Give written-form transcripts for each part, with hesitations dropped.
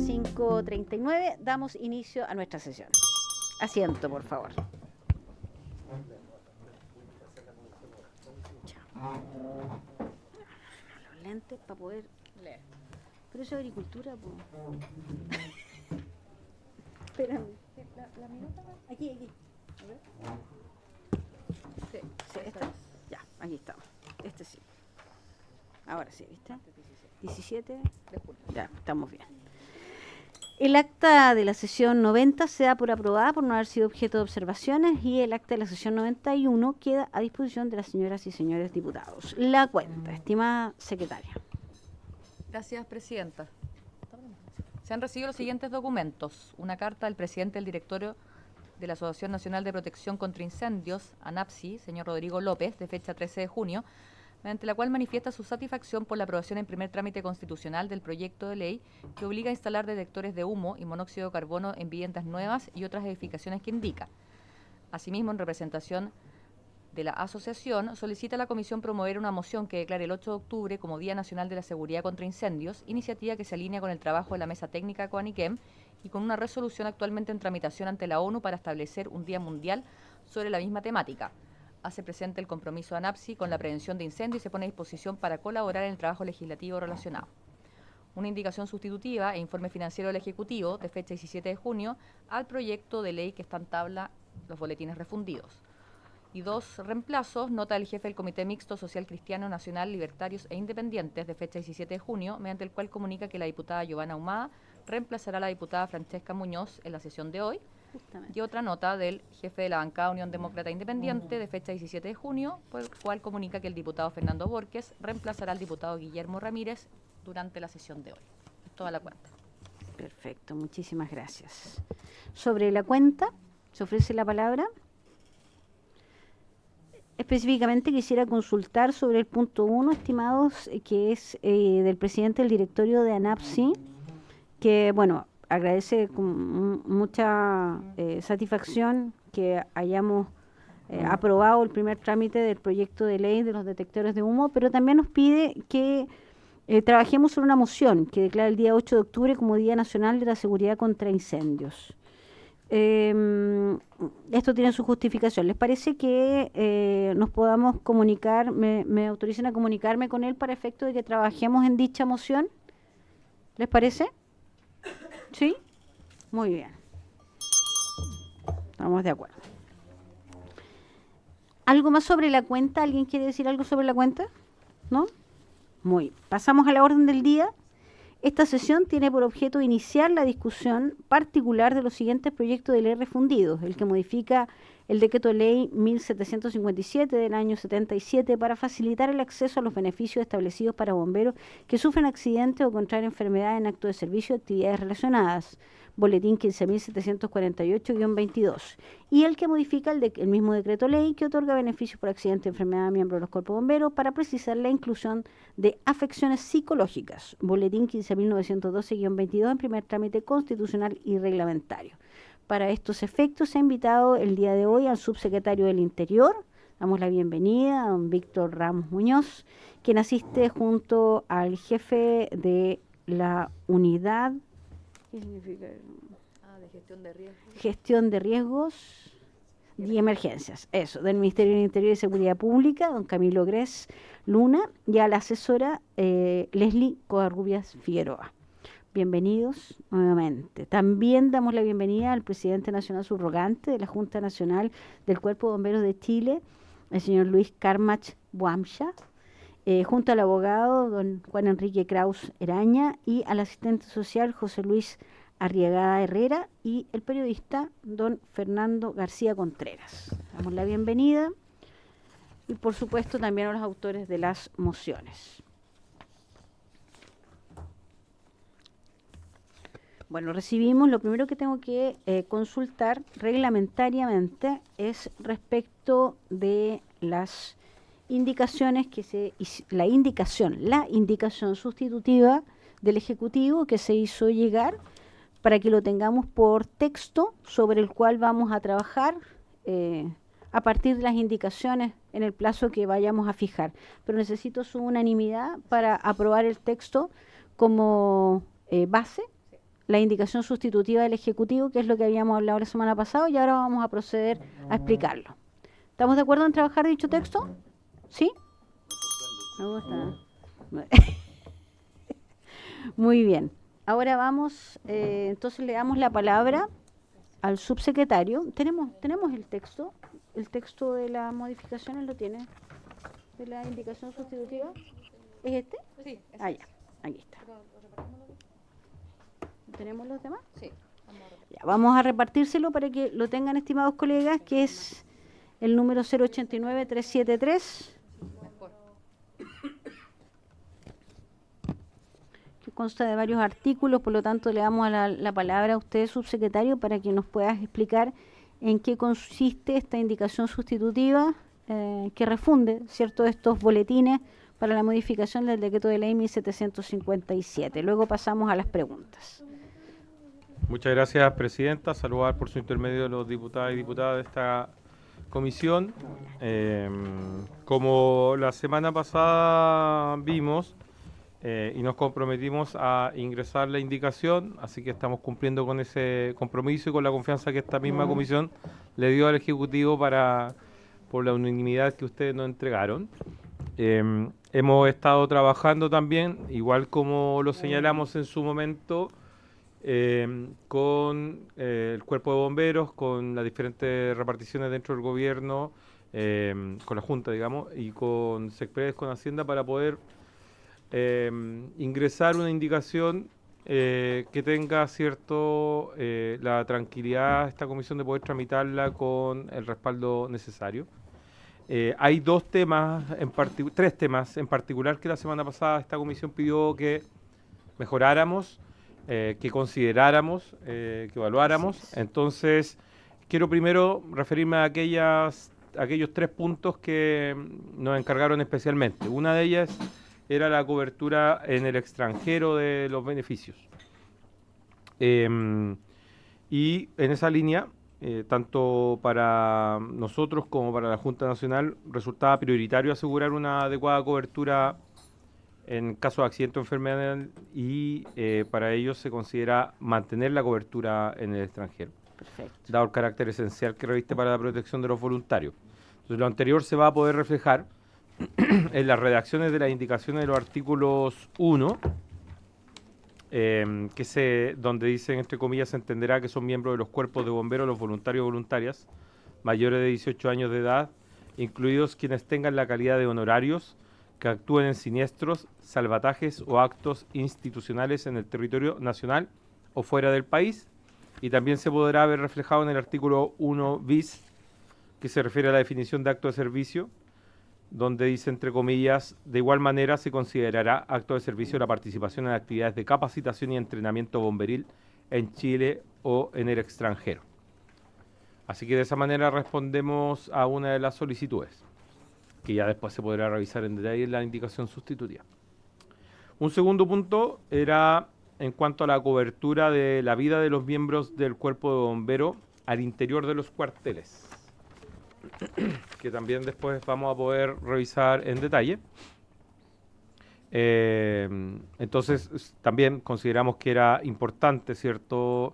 5:39, damos inicio a nuestra sesión. Asiento, por favor. Los lentes para poder leer. Pero eso es agricultura, pues. Espérame. La minuta más. Aquí. A ver. Sí, esta. Ya, aquí estamos. Este sí. Ahora sí, ¿viste? 17 de julio. Ya, estamos bien. El acta de la sesión 90 se da por aprobada por no haber sido objeto de observaciones y el acta de la sesión 91 queda a disposición de las señoras y señores diputados. La cuenta, estimada secretaria. Gracias, presidenta. Se han recibido los siguientes documentos. Una carta del presidente del directorio de la Asociación Nacional de Protección contra Incendios, ANAPSI, señor Rodrigo López, de fecha 13 de junio, mediante la cual manifiesta su satisfacción por la aprobación en primer trámite constitucional del proyecto de ley que obliga a instalar detectores de humo y monóxido de carbono en viviendas nuevas y otras edificaciones que indica. Asimismo, en representación de la asociación, solicita a la Comisión promover una moción que declare el 8 de octubre como Día Nacional de la Seguridad contra Incendios, iniciativa que se alinea con el trabajo de la Mesa Técnica COANIQUEM y con una resolución actualmente en tramitación ante la ONU para establecer un Día Mundial sobre la misma temática. Hace presente el compromiso de ANAPSI con la prevención de incendios y se pone a disposición para colaborar en el trabajo legislativo relacionado. Una indicación sustitutiva e informe financiero del Ejecutivo, de fecha 17 de junio, al proyecto de ley que está en tabla los boletines refundidos. Y 2 reemplazos, nota del jefe del Comité Mixto Social Cristiano Nacional, Libertarios e Independientes, de fecha 17 de junio, mediante el cual comunica que la diputada Giovanna Ahumada reemplazará a la diputada Francesca Muñoz en la sesión de hoy. Justamente. Y otra nota del jefe de la bancada Unión Demócrata Independiente, de fecha 17 de junio, por el cual comunica que el diputado Fernando Borges reemplazará al diputado Guillermo Ramírez durante la sesión de hoy. Es toda la cuenta. Perfecto, muchísimas gracias. Sobre la cuenta, se ofrece la palabra. Específicamente quisiera consultar sobre el punto 1, estimados, que es del presidente del directorio de ANAPSI, que, bueno, agradece con mucha satisfacción que hayamos aprobado el primer trámite del proyecto de ley de los detectores de humo, pero también nos pide que trabajemos sobre una moción que declara el día 8 de octubre como Día Nacional de la Seguridad contra Incendios. Esto tiene su justificación. ¿Les parece que nos podamos comunicar, me autoricen a comunicarme con él para efecto de que trabajemos en dicha moción? ¿Les parece? ¿Sí? Muy bien. Estamos de acuerdo. ¿Algo más sobre la cuenta? ¿Alguien quiere decir algo sobre la cuenta? ¿No? Muy bien. Pasamos a la orden del día. Esta sesión tiene por objeto iniciar la discusión particular de los siguientes proyectos de ley refundidos, el que modifica el decreto de ley 1757 del año 77 para facilitar el acceso a los beneficios establecidos para bomberos que sufren accidentes o contraen enfermedades en acto de servicio y actividades relacionadas, boletín 15.748-22, y el que modifica el mismo decreto ley que otorga beneficios por accidente o enfermedad a miembros de los cuerpos bomberos para precisar la inclusión de afecciones psicológicas, boletín 15.912-22 en primer trámite constitucional y reglamentario. Para estos efectos se ha invitado el día de hoy al subsecretario del Interior, damos la bienvenida a don Víctor Ramos Muñoz, quien asiste junto al jefe de la unidad. ¿Qué significa? De gestión de riesgos. Gestión de riesgos y emergencias. Eso, del Ministerio del Interior y Seguridad Pública, don Camilo Gres Luna, y a la asesora Leslie Covarrubias Figueroa. Bienvenidos nuevamente. También damos la bienvenida al presidente nacional subrogante de la Junta Nacional del Cuerpo de Bomberos de Chile, el señor Luis Carmach Buamcha, junto al abogado don Juan Enrique Kraus Eraña y al asistente social José Luis Arriagada Herrera y el periodista don Fernando García Contreras. Damos la bienvenida y por supuesto también a los autores de las mociones. Bueno, recibimos, lo primero que tengo que consultar reglamentariamente es respecto de las indicaciones la indicación sustitutiva del Ejecutivo que se hizo llegar para que lo tengamos por texto sobre el cual vamos a trabajar a partir de las indicaciones en el plazo que vayamos a fijar. Pero necesito su unanimidad para aprobar el texto como base. la indicación sustitutiva del Ejecutivo, que es lo que habíamos hablado la semana pasada, y ahora vamos a proceder a explicarlo. ¿Estamos de acuerdo en trabajar dicho texto? ¿Sí? Me gusta. Muy bien. Ahora vamos, entonces le damos la palabra al subsecretario. ¿Tenemos el texto de las modificaciones lo tiene, de la indicación sustitutiva. ¿Es este? Sí. Ah, ya, aquí está. ¿Tenemos los demás? Sí. Ya, vamos a repartírselo para que lo tengan, estimados colegas, que es el número 089-373. Que consta de varios artículos, por lo tanto le damos la palabra a usted, subsecretario, para que nos puedas explicar en qué consiste esta indicación sustitutiva que refunde, ¿cierto?, estos boletines para la modificación del decreto de ley 1757. Luego pasamos a las preguntas. Muchas gracias, presidenta. Saludar por su intermedio a los diputados y diputadas de esta comisión. Como la semana pasada vimos y nos comprometimos a ingresar la indicación, así que estamos cumpliendo con ese compromiso y con la confianza que esta misma comisión le dio al Ejecutivo por la unanimidad que ustedes nos entregaron. Hemos estado trabajando también, igual como lo señalamos en su momento, con el Cuerpo de Bomberos, con las diferentes reparticiones dentro del gobierno, con la Junta, digamos, y con SECPRES, con Hacienda, para poder ingresar una indicación que tenga la tranquilidad esta comisión de poder tramitarla con el respaldo necesario. Hay tres temas en particular que la semana pasada esta comisión pidió que mejoráramos, que consideráramos, que evaluáramos. Entonces, quiero primero referirme a aquellos 3 puntos que nos encargaron especialmente. Una de ellas era la cobertura en el extranjero de los beneficios. Y en esa línea, tanto para nosotros como para la Junta Nacional, resultaba prioritario asegurar una adecuada cobertura en caso de accidente o enfermedad, y para ello se considera mantener la cobertura en el extranjero. Perfecto. Dado el carácter esencial que reviste para la protección de los voluntarios. Entonces, lo anterior se va a poder reflejar en las redacciones de las indicaciones de los artículos 1, donde dicen, entre comillas, se entenderá que son miembros de los cuerpos de bomberos los voluntarios o voluntarias mayores de 18 años de edad, incluidos quienes tengan la calidad de honorarios, que actúen en siniestros, salvatajes o actos institucionales en el territorio nacional o fuera del país. Y también se podrá ver reflejado en el artículo 1 bis, que se refiere a la definición de acto de servicio, donde dice, entre comillas, de igual manera se considerará acto de servicio la participación en actividades de capacitación y entrenamiento bomberil en Chile o en el extranjero. Así que de esa manera respondemos a una de las solicitudes, que ya después se podrá revisar en detalle en la indicación sustitutiva. Un segundo punto era en cuanto a la cobertura de la vida de los miembros del cuerpo de bomberos al interior de los cuarteles, que también después vamos a poder revisar en detalle. Entonces, también consideramos que era importante, ¿cierto?,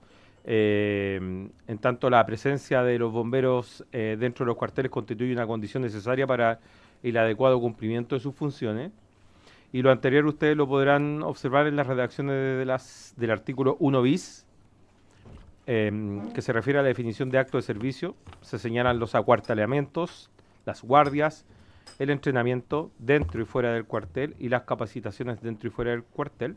en tanto la presencia de los bomberos dentro de los cuarteles constituye una condición necesaria para el adecuado cumplimiento de sus funciones. Y lo anterior ustedes lo podrán observar en las redacciones del artículo 1 bis, que se refiere a la definición de acto de servicio. Se señalan los acuartelamientos, las guardias, el entrenamiento dentro y fuera del cuartel y las capacitaciones dentro y fuera del cuartel.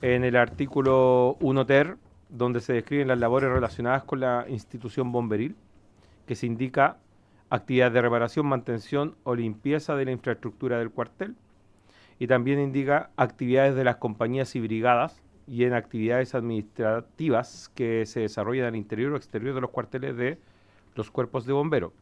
En el artículo 1 ter, donde se describen las labores relacionadas con la institución bomberil, que se indica actividades de reparación, mantención o limpieza de la infraestructura del cuartel, y también indica actividades de las compañías y brigadas y en actividades administrativas que se desarrollan al interior o exterior de los cuarteles de los cuerpos de bomberos.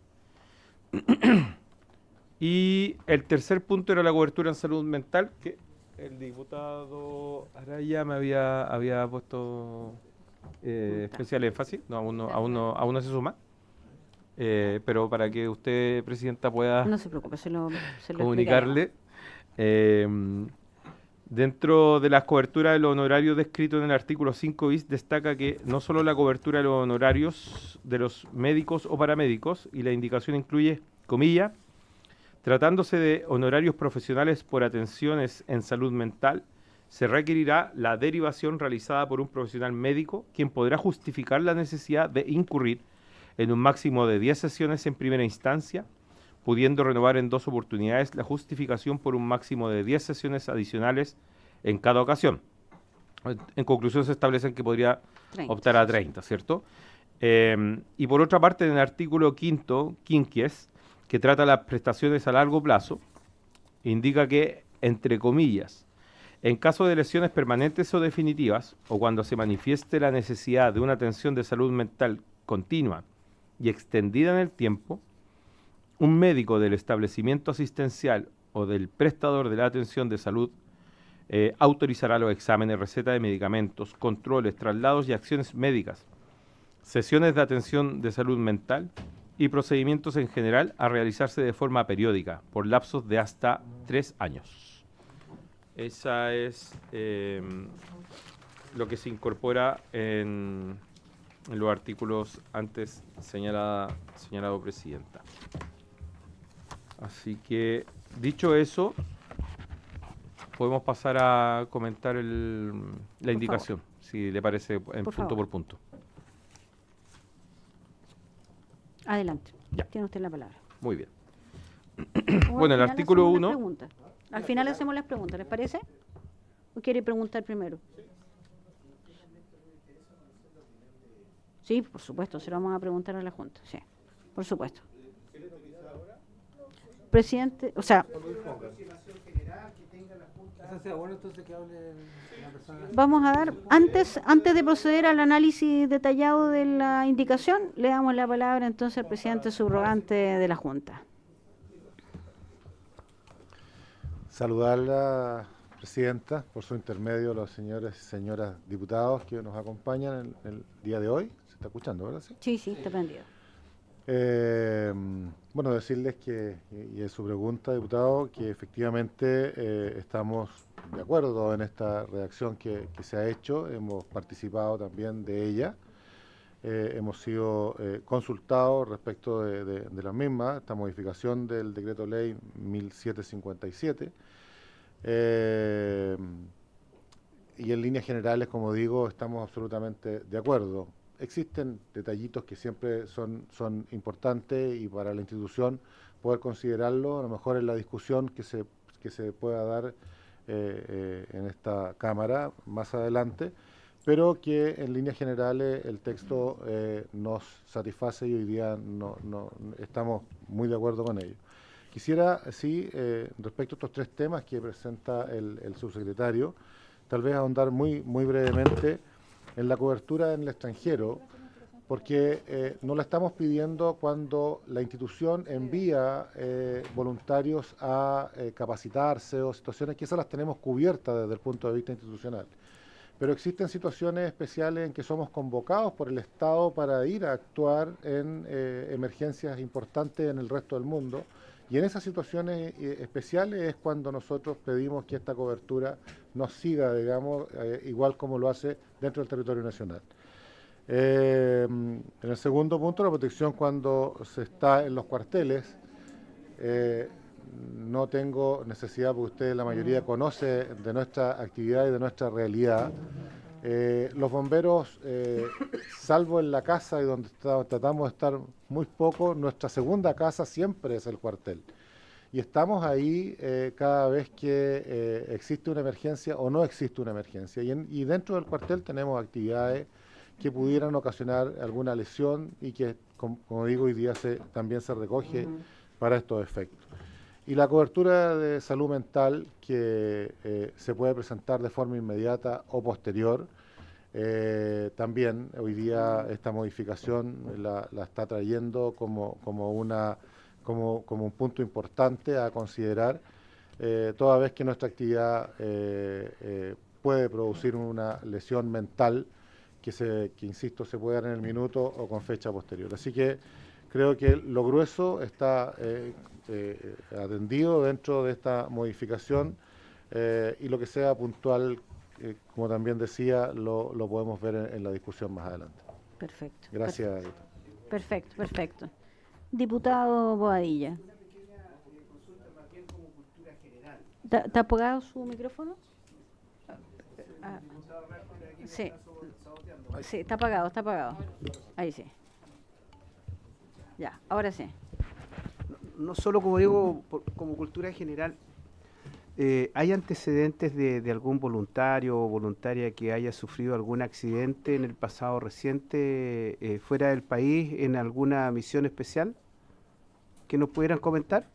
Y el tercer punto era la cobertura en salud mental, que el diputado Araya me había puesto especial énfasis. No, aún no se suma. Pero para que usted, presidenta, pueda No se preocupe, se lo comunicarle. Dentro de las coberturas de los honorarios descritos en el artículo 5 bis, destaca que no solo la cobertura de los honorarios de los médicos o paramédicos, y la indicación incluye, comilla, tratándose de honorarios profesionales por atenciones en salud mental, se requerirá la derivación realizada por un profesional médico, quien podrá justificar la necesidad de incurrir en un máximo de 10 sesiones en primera instancia, pudiendo renovar en 2 oportunidades la justificación por un máximo de 10 sesiones adicionales en cada ocasión. En conclusión, se establecen que podría 30. optar a 30, ¿cierto? Y por otra parte, en el artículo 5, quinquies, que trata las prestaciones a largo plazo, indica que, entre comillas, en caso de lesiones permanentes o definitivas, o cuando se manifieste la necesidad de una atención de salud mental continua y extendida en el tiempo, un médico del establecimiento asistencial o del prestador de la atención de salud autorizará los exámenes, receta de medicamentos, controles, traslados y acciones médicas, sesiones de atención de salud mental y procedimientos en general a realizarse de forma periódica por lapsos de hasta 3 años. Esa es lo que se incorpora en los artículos antes señalado presidenta. Así que, dicho eso, podemos pasar a comentar la indicación, si le parece, en punto por punto. Adelante. Ya. Tiene usted la palabra. Muy bien. O Bueno, el al final artículo hacemos 1... las preguntas. Al final hacemos las preguntas, ¿les parece? ¿O quiere preguntar primero? Sí, por supuesto, se lo vamos a preguntar a la Junta, sí, por supuesto. Presidente, o sea, vamos a dar, antes de proceder al análisis detallado de la indicación, le damos la palabra entonces al presidente subrogante de la Junta. Saludarla, Presidenta, por su intermedio, los señores y señoras diputados que nos acompañan el día de hoy. ¿Se está escuchando, verdad? Sí, sí, está prendido. Bueno, decirles que, y en su pregunta, diputado, que efectivamente estamos de acuerdo en esta redacción que se ha hecho, hemos participado también de ella, hemos sido consultados respecto de la misma, esta modificación del decreto ley 1757, y en líneas generales, como digo, estamos absolutamente de acuerdo. Existen detallitos que siempre son importantes y para la institución poder considerarlo, a lo mejor en la discusión que se pueda dar en esta Cámara más adelante, pero que en líneas generales el texto nos satisface y hoy día no estamos muy de acuerdo con ello. Quisiera, sí, respecto a estos 3 temas que presenta el subsecretario, tal vez ahondar muy brevemente en la cobertura en el extranjero, porque no la estamos pidiendo cuando la institución envía voluntarios a capacitarse o situaciones que esas las tenemos cubiertas desde el punto de vista institucional. Pero existen situaciones especiales en que somos convocados por el Estado para ir a actuar en emergencias importantes en el resto del mundo, y en esas situaciones especiales es cuando nosotros pedimos que esta cobertura nos siga, digamos, igual como lo hace dentro del territorio nacional. En el segundo punto, la protección cuando se está en los cuarteles. No tengo necesidad, porque ustedes la mayoría conoce de nuestra actividad y de nuestra realidad. Los bomberos, salvo en la casa y donde tratamos de estar muy poco, nuestra segunda casa siempre es el cuartel. Y estamos ahí cada vez que existe una emergencia o no existe una emergencia. Y dentro del cuartel tenemos actividades que pudieran ocasionar alguna lesión y que, como digo, hoy día también se recoge para estos efectos. Y la cobertura de salud mental que se puede presentar de forma inmediata o posterior, también hoy día esta modificación la está trayendo como un punto importante a considerar, toda vez que nuestra actividad puede producir una lesión mental que insisto, se puede dar en el minuto o con fecha posterior. Así que creo que lo grueso está atendido dentro de esta modificación, y lo que sea puntual, como también decía, lo podemos ver en la discusión más adelante. Perfecto. Gracias. Perfecto, perfecto. Diputado Boadilla. ¿Está apagado su micrófono? Ah, sí. Sí, está apagado, está apagado. Ahí sí. Ya, ahora sí. No solo, como digo, como cultura general, ¿hay antecedentes de algún voluntario o voluntaria que haya sufrido algún accidente en el pasado reciente fuera del país en alguna misión especial que nos pudieran comentar?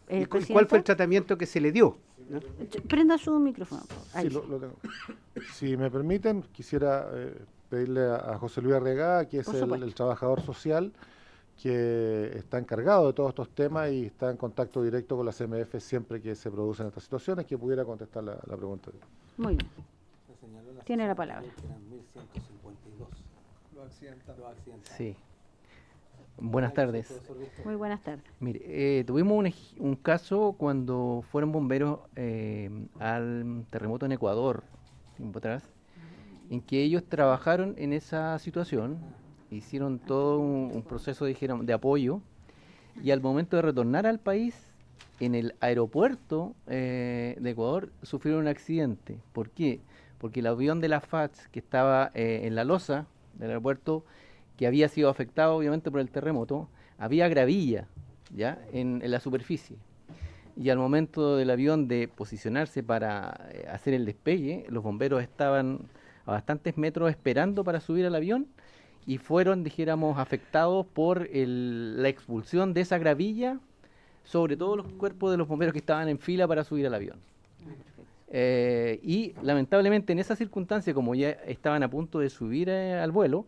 ¿Y cuál fue el tratamiento que se le dio? ¿No? Prenda su micrófono. Ahí Sí, lo tengo. Si me permiten, quisiera pedirle a José Luis Arregada, que es el trabajador social que está encargado de todos estos temas y está en contacto directo con la CMF siempre que se producen estas situaciones, que pudiera contestar la pregunta. Muy bien. Tiene la palabra. Sí. Buenas tardes. Muy buenas tardes. Mire, tuvimos un caso cuando fueron bomberos al terremoto en Ecuador, tiempo atrás, en que ellos trabajaron en esa situación, hicieron todo un proceso, dijeron, de apoyo, y al momento de retornar al país, en el aeropuerto de Ecuador, sufrieron un accidente. ¿Por qué? Porque el avión de la FATS, que estaba en la losa del aeropuerto, que había sido afectado obviamente por el terremoto, había gravilla ya en la superficie. Y al momento del avión de posicionarse para hacer el despegue, los bomberos estaban a bastantes metros esperando para subir al avión y fueron, dijéramos, afectados por la expulsión de esa gravilla sobre todos los cuerpos de los bomberos que estaban en fila para subir al avión. Y lamentablemente en esa circunstancia, como ya estaban a punto de subir al vuelo,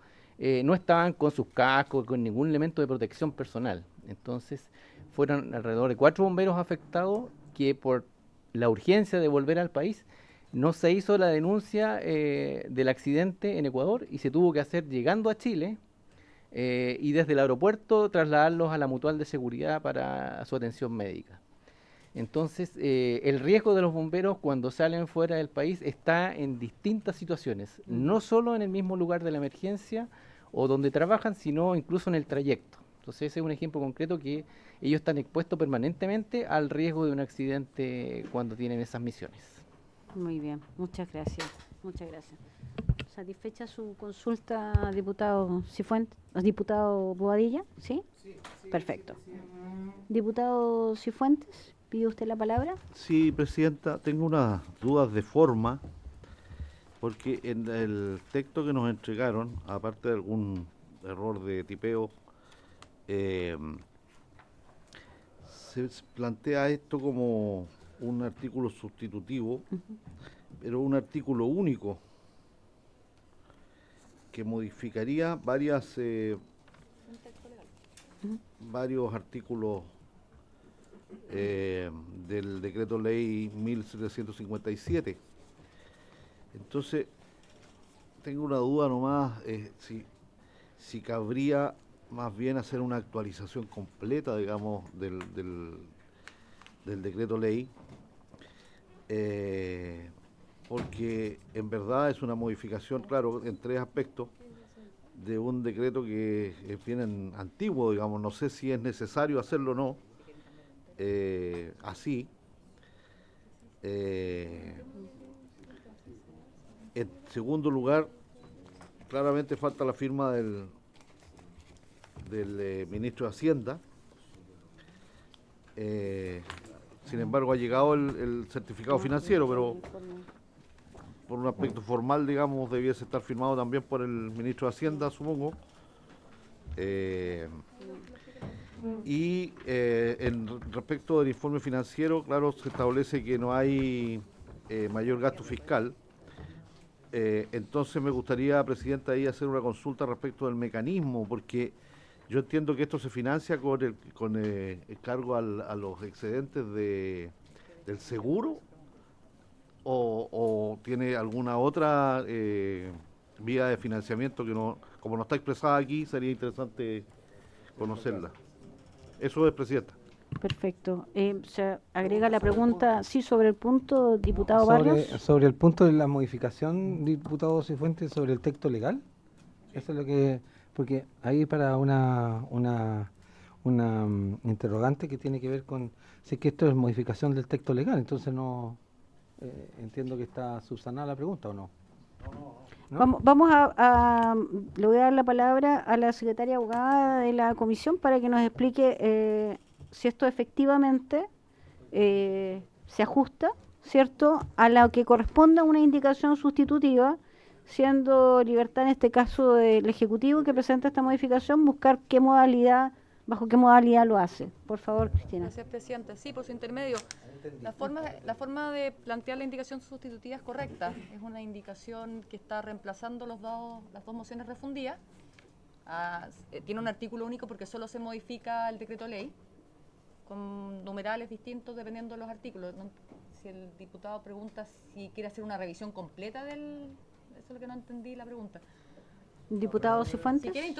no estaban con sus cascos, con ningún elemento de protección personal. Entonces fueron alrededor de 4 bomberos afectados que por la urgencia de volver al país no se hizo la denuncia del accidente en Ecuador y se tuvo que hacer llegando a Chile y desde el aeropuerto trasladarlos a la mutual de seguridad para su atención médica. Entonces, el riesgo de los bomberos cuando salen fuera del país está en distintas situaciones, no solo en el mismo lugar de la emergencia o donde trabajan, sino incluso en el trayecto. Entonces, ese es un ejemplo concreto que ellos están expuestos permanentemente al riesgo de un accidente cuando tienen esas misiones. Muy bien, muchas gracias. Muchas gracias. ¿Satisfecha su consulta, diputado Cifuentes, diputado Boadilla? ¿Sí? Sí. Perfecto. Diputado Cifuentes, ¿pide usted la palabra? Sí, presidenta, tengo unas dudas de forma, porque en el texto que nos entregaron, aparte de algún error de tipeo, se plantea esto como un artículo sustitutivo, pero un artículo único, que modificaría varios artículos del decreto ley 1757. Entonces, tengo una duda nomás, si cabría más bien hacer una actualización completa, digamos, del decreto ley, porque en verdad es una modificación, claro, en 3 aspectos de un decreto que es bien antiguo, digamos. No sé si es necesario hacerlo o no, así. En segundo lugar, claramente falta la firma del ministro de Hacienda. Sin embargo, ha llegado el certificado financiero, pero por un aspecto formal, digamos, debiese estar firmado también por el ministro de Hacienda, supongo. Respecto del informe financiero, claro, se establece que no hay mayor gasto fiscal. Entonces me gustaría, presidenta, ahí hacer una consulta respecto del mecanismo, porque yo entiendo que esto se financia con el cargo a los excedentes del seguro, o tiene alguna otra vía de financiamiento que no, como no está expresada aquí, sería interesante conocerla. Eso es, presidenta. Perfecto. Se agrega la pregunta, sí, sobre el punto, diputado Barrios. Sobre el punto de la modificación, diputado Cifuentes, sobre el texto legal. Eso es lo que... Porque ahí para una interrogante que tiene que ver con si es que esto es modificación del texto legal, entonces no entiendo que está subsanada la pregunta, ¿o no? ¿No? Vamos le voy a dar la palabra a la secretaria abogada de la comisión para que nos explique si esto efectivamente se ajusta, ¿cierto?, a lo que corresponde a una indicación sustitutiva, siendo Libertad en este caso del Ejecutivo que presenta esta modificación, buscar qué modalidad, bajo qué modalidad lo hace. Por favor, Cristina. Gracias, presidente. Sí, por su intermedio. La forma de plantear la indicación sustitutiva es correcta. Es una indicación que está reemplazando las dos mociones refundidas. Tiene un artículo único porque solo se modifica el decreto ley, con numerales distintos dependiendo de los artículos. Si el diputado pregunta si quiere hacer una revisión completa del... Eso es lo que no entendí la pregunta. Diputado Cifuentes. Si quiere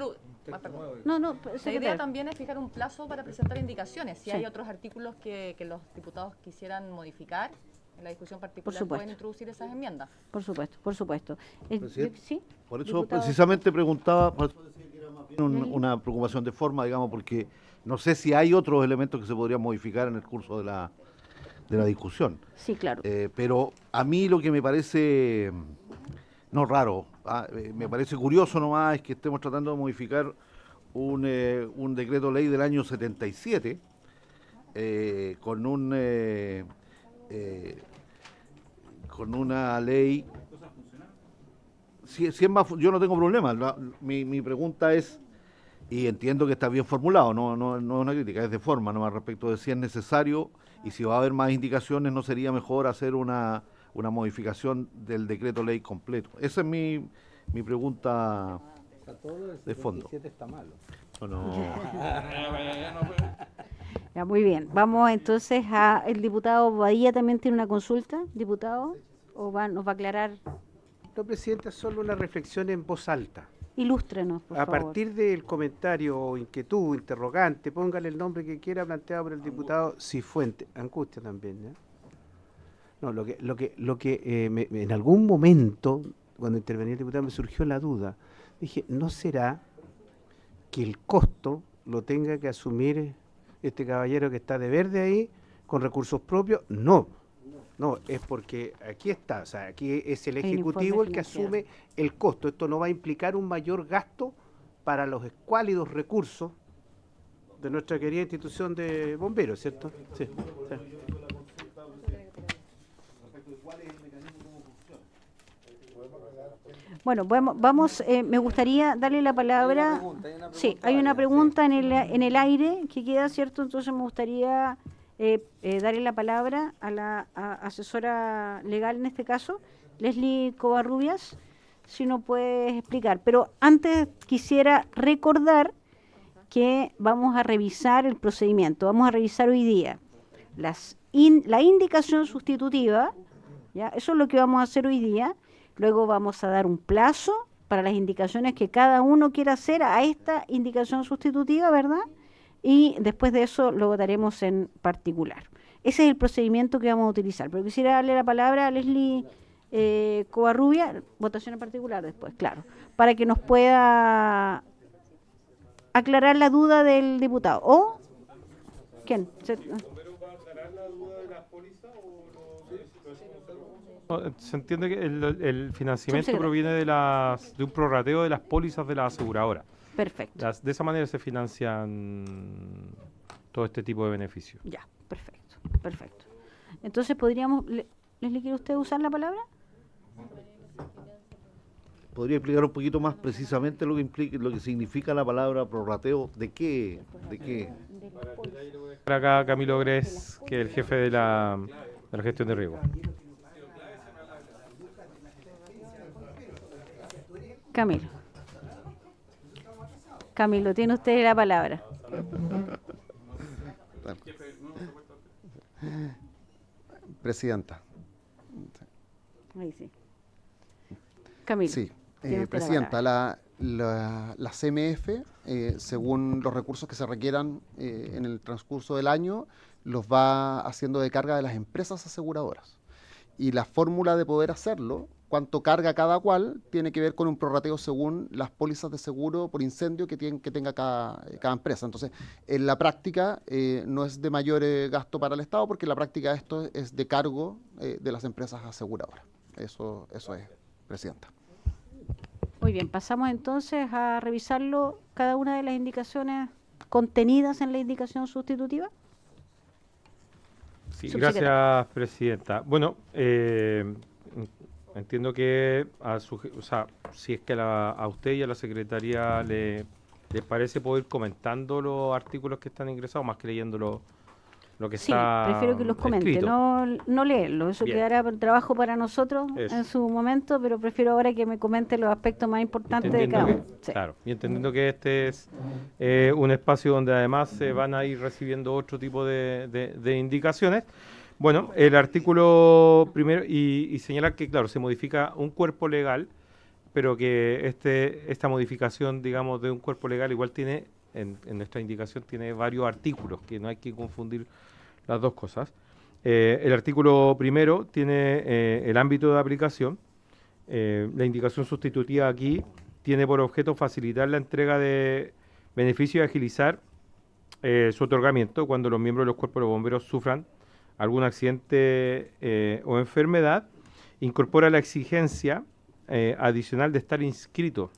No, la idea también es fijar un plazo para presentar indicaciones. Si hay otros artículos que los diputados quisieran modificar, en la discusión particular pueden introducir esas enmiendas. Por supuesto, por supuesto. ¿Sí? Por eso Diputado. precisamente preguntaba, por eso decía que era más bien una preocupación de forma, digamos, porque no sé si hay otros elementos que se podrían modificar en el curso de la discusión. Sí, claro. Pero a mí lo que me parece, no raro, me parece curioso nomás es que estemos tratando de modificar un decreto ley del año 77 con una ley. Si es más, yo no tengo problema. Mi pregunta es, y entiendo que está bien formulado, no es una crítica, es de forma nomás respecto de si es necesario y si va a haber más indicaciones, ¿no sería mejor hacer una modificación del decreto ley completo? Esa es mi pregunta de fondo. Está malo. Ya, muy bien. Vamos entonces el diputado Badilla también tiene una consulta, diputado, o nos va a aclarar. No, presidenta, solo una reflexión en voz alta. Ilústrenos, por favor. A partir del comentario, inquietud, interrogante, póngale el nombre que quiera planteado por el diputado Cifuentes, angustia también, ¿ya? No, lo que en algún momento, cuando intervenía el diputado, me surgió la duda. Dije, ¿no será que el costo lo tenga que asumir este caballero que está de verde ahí con recursos propios? No, es porque aquí está, o sea, aquí es el Ejecutivo el que asume el costo. Esto no va a implicar un mayor gasto para los escuálidos recursos de nuestra querida institución de bomberos, ¿cierto? Sí. Bueno, vamos, me gustaría darle la palabra. Sí, hay una pregunta en el aire que queda, ¿cierto? Entonces me gustaría darle la palabra a la asesora legal en este caso, Leslie Covarrubias, si nos puedes explicar. Pero antes quisiera recordar que vamos a revisar el procedimiento. Vamos a revisar hoy día la indicación sustitutiva, ¿ya? Eso es lo que vamos a hacer hoy día. Luego vamos a dar un plazo para las indicaciones que cada uno quiera hacer a esta indicación sustitutiva, ¿verdad? Y después de eso lo votaremos en particular. Ese es el procedimiento que vamos a utilizar. Pero quisiera darle la palabra a Leslie Covarrubia, votación en particular después, claro, para que nos pueda aclarar la duda del diputado. ¿O quién? Se entiende que el financiamiento proviene de un prorrateo de las pólizas de la aseguradora. Perfecto. De esa manera se financian todo este tipo de beneficios. Ya, perfecto. Entonces podríamos, Leslie, ¿quiere usted usar la palabra? ¿Podría explicar un poquito más precisamente lo que significa la palabra prorrateo? ¿De qué? Para acá Camilo Gres, que es el jefe de la gestión de riesgo. Camilo, tiene usted la palabra. Presidenta. Ahí sí. Camilo. Sí, presidenta, la CMF, según los recursos que se requieran en el transcurso del año, los va haciendo de carga de las empresas aseguradoras. Y la fórmula de poder hacerlo, cuánto carga cada cual, tiene que ver con un prorrateo según las pólizas de seguro por incendio que tenga cada empresa. Entonces, en la práctica no es de mayor gasto para el Estado, porque en la práctica esto es de cargo de las empresas aseguradoras. Eso es, Presidenta. Muy bien, pasamos entonces a revisarlo cada una de las indicaciones contenidas en la indicación sustitutiva. Sí, gracias, Presidenta. Bueno, entiendo que si es que a usted y a la Secretaría les parece, poder ir comentando los artículos que están ingresados, más que leyendo lo que Sí, está prefiero que los comente, escrito. no leerlo. Eso Bien. quedará por trabajo para nosotros Eso. en su momento, pero prefiero ahora que me comente los aspectos más importantes de cada uno. Sí. Claro, y entendiendo que este es un espacio donde además se van a ir recibiendo otro tipo de indicaciones. Bueno, el artículo primero, y señalar que, claro, se modifica un cuerpo legal, pero que esta modificación, digamos, de un cuerpo legal igual tiene, en nuestra indicación, tiene varios artículos, que no hay que confundir las dos cosas. El artículo primero tiene el ámbito de aplicación. La indicación sustitutiva aquí tiene por objeto facilitar la entrega de beneficios y agilizar su otorgamiento cuando los miembros de los cuerpos de bomberos sufran algún accidente o enfermedad. Incorpora la exigencia adicional de estar inscrito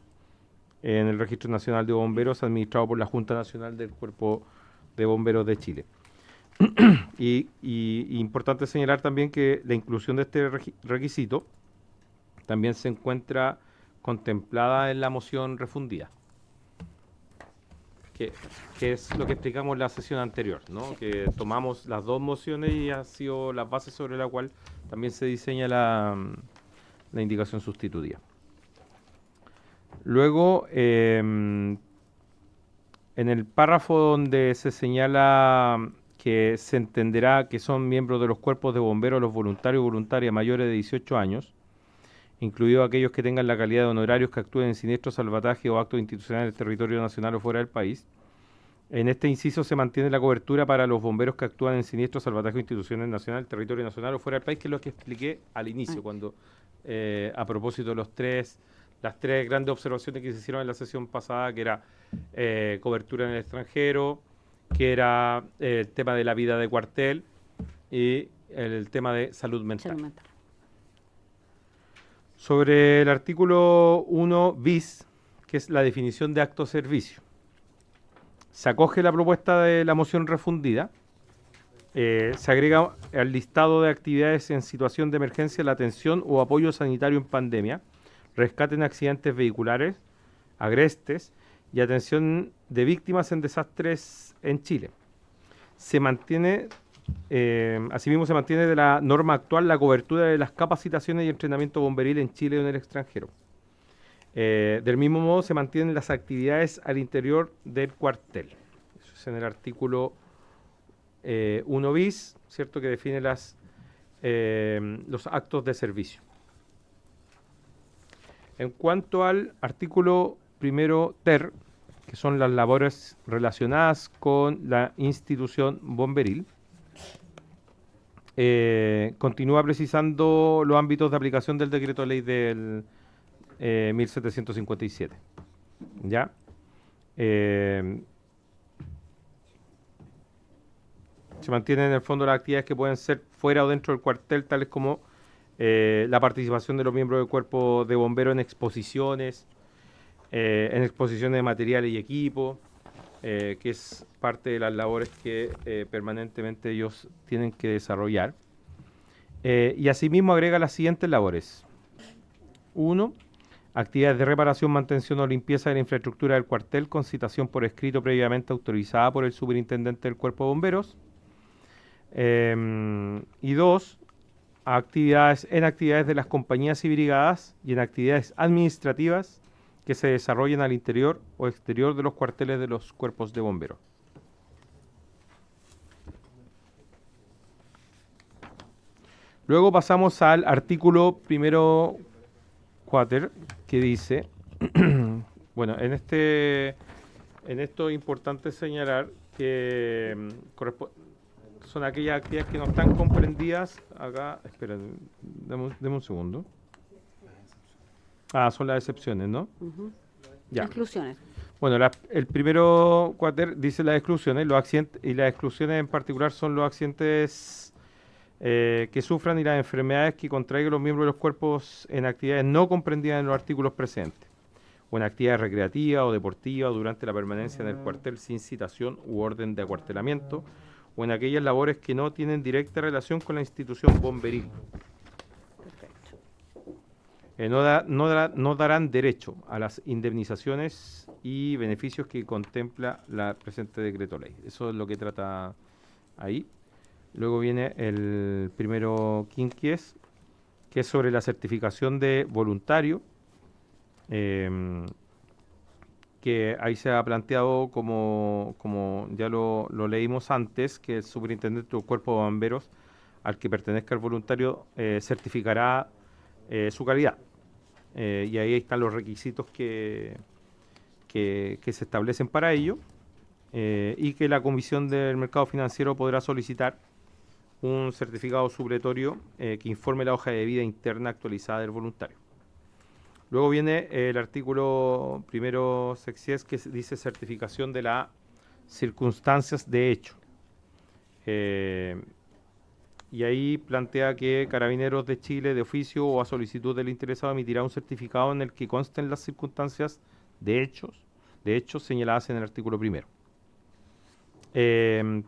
en el Registro Nacional de Bomberos administrado por la Junta Nacional del Cuerpo de Bomberos de Chile. y importante señalar también que la inclusión de este requisito también se encuentra contemplada en la moción refundida, que es lo que explicamos en la sesión anterior, ¿no? Que tomamos las dos mociones y ha sido la base sobre la cual también se diseña la indicación sustitutiva. Luego, en el párrafo donde se señala que se entenderá que son miembros de los cuerpos de bomberos los voluntarios y voluntarias mayores de 18 años, incluidos aquellos que tengan la calidad de honorarios que actúen en siniestros, salvataje o actos institucionales en el territorio nacional o fuera del país. En este inciso se mantiene la cobertura para los bomberos que actúan en siniestros, salvataje o instituciones nacionales, territorio nacional o fuera del país, que es lo que expliqué al inicio, cuando a propósito de las tres grandes observaciones que se hicieron en la sesión pasada, que era cobertura en el extranjero, que era el tema de la vida de cuartel y el tema de salud mental. Salud mental. Sobre el artículo 1 bis, que es la definición de acto servicio, se acoge la propuesta de la moción refundida, se agrega al listado de actividades en situación de emergencia la atención o apoyo sanitario en pandemia, rescate en accidentes vehiculares, agrestes y atención de víctimas en desastres en Chile. Se mantiene, asimismo se mantiene de la norma actual la cobertura de las capacitaciones y entrenamiento bomberil en Chile o en el extranjero. Del mismo modo se mantienen las actividades al interior del cuartel. Eso es en el artículo 1 bis, ¿cierto?, que define los actos de servicio. En cuanto al artículo primero ter, que son las labores relacionadas con la institución bomberil, continúa precisando los ámbitos de aplicación del decreto ley del 1757. ¿Ya? Se mantienen en el fondo las actividades que pueden ser fuera o dentro del cuartel, tales como la participación de los miembros del cuerpo de bomberos en exposiciones de materiales y equipo, que es parte de las labores que permanentemente ellos tienen que desarrollar. Y asimismo agrega las siguientes labores. 1. Actividades de reparación, mantención o limpieza de la infraestructura del cuartel con citación por escrito previamente autorizada por el superintendente del cuerpo de bomberos. Y 2. Actividades de las compañías y brigadas y en actividades administrativas que se desarrollen al interior o exterior de los cuarteles de los cuerpos de bomberos. Luego pasamos al artículo primero quater, que dice Bueno, en esto es importante señalar que son aquellas actividades que no están comprendidas acá. Espera, deme un segundo. Son las excepciones, ¿no? Ya. Exclusiones. Bueno, el primero cuater dice las exclusiones, los accidentes, y las exclusiones en particular son los accidentes que sufran y las enfermedades que contraigan los miembros de los cuerpos en actividades no comprendidas en los artículos presentes, o en actividades recreativas o deportivas durante la permanencia en el cuartel sin citación u orden de acuartelamiento, o en aquellas labores que no tienen directa relación con la institución bomberil. No darán derecho a las indemnizaciones y beneficios que contempla la presente decreto ley. Eso es lo que trata ahí. Luego viene el primero quinquies, que es sobre la certificación de voluntario, que ahí se ha planteado como ya lo leímos antes, que el superintendente del cuerpo de bomberos al que pertenezca el voluntario certificará su calidad. Y ahí están los requisitos que se establecen para ello, y que la Comisión del Mercado Financiero podrá solicitar un certificado supletorio que informe la hoja de vida interna actualizada del voluntario. Luego viene el artículo primero sexies, que dice certificación de las circunstancias de hecho. Y ahí plantea que Carabineros de Chile, de oficio o a solicitud del interesado, emitirá un certificado en el que consten las circunstancias de hechos señaladas en el artículo primero.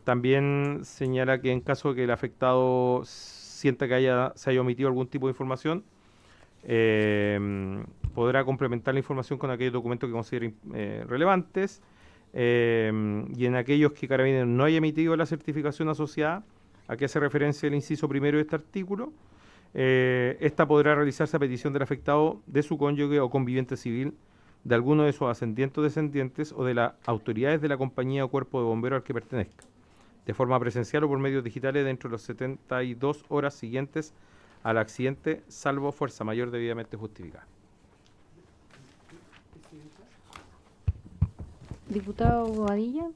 También señala que en caso de que el afectado sienta que se haya omitido algún tipo de información, podrá complementar la información con aquellos documentos que considere relevantes, y en aquellos que Carabineros no haya emitido la certificación asociada a que hace referencia el inciso primero de este artículo, esta podrá realizarse a petición del afectado, de su cónyuge o conviviente civil, de alguno de sus ascendientes o descendientes, o de las autoridades de la compañía o cuerpo de bomberos al que pertenezca, de forma presencial o por medios digitales dentro de las 72 horas siguientes al accidente, salvo fuerza mayor debidamente justificada. Diputado Bobadilla,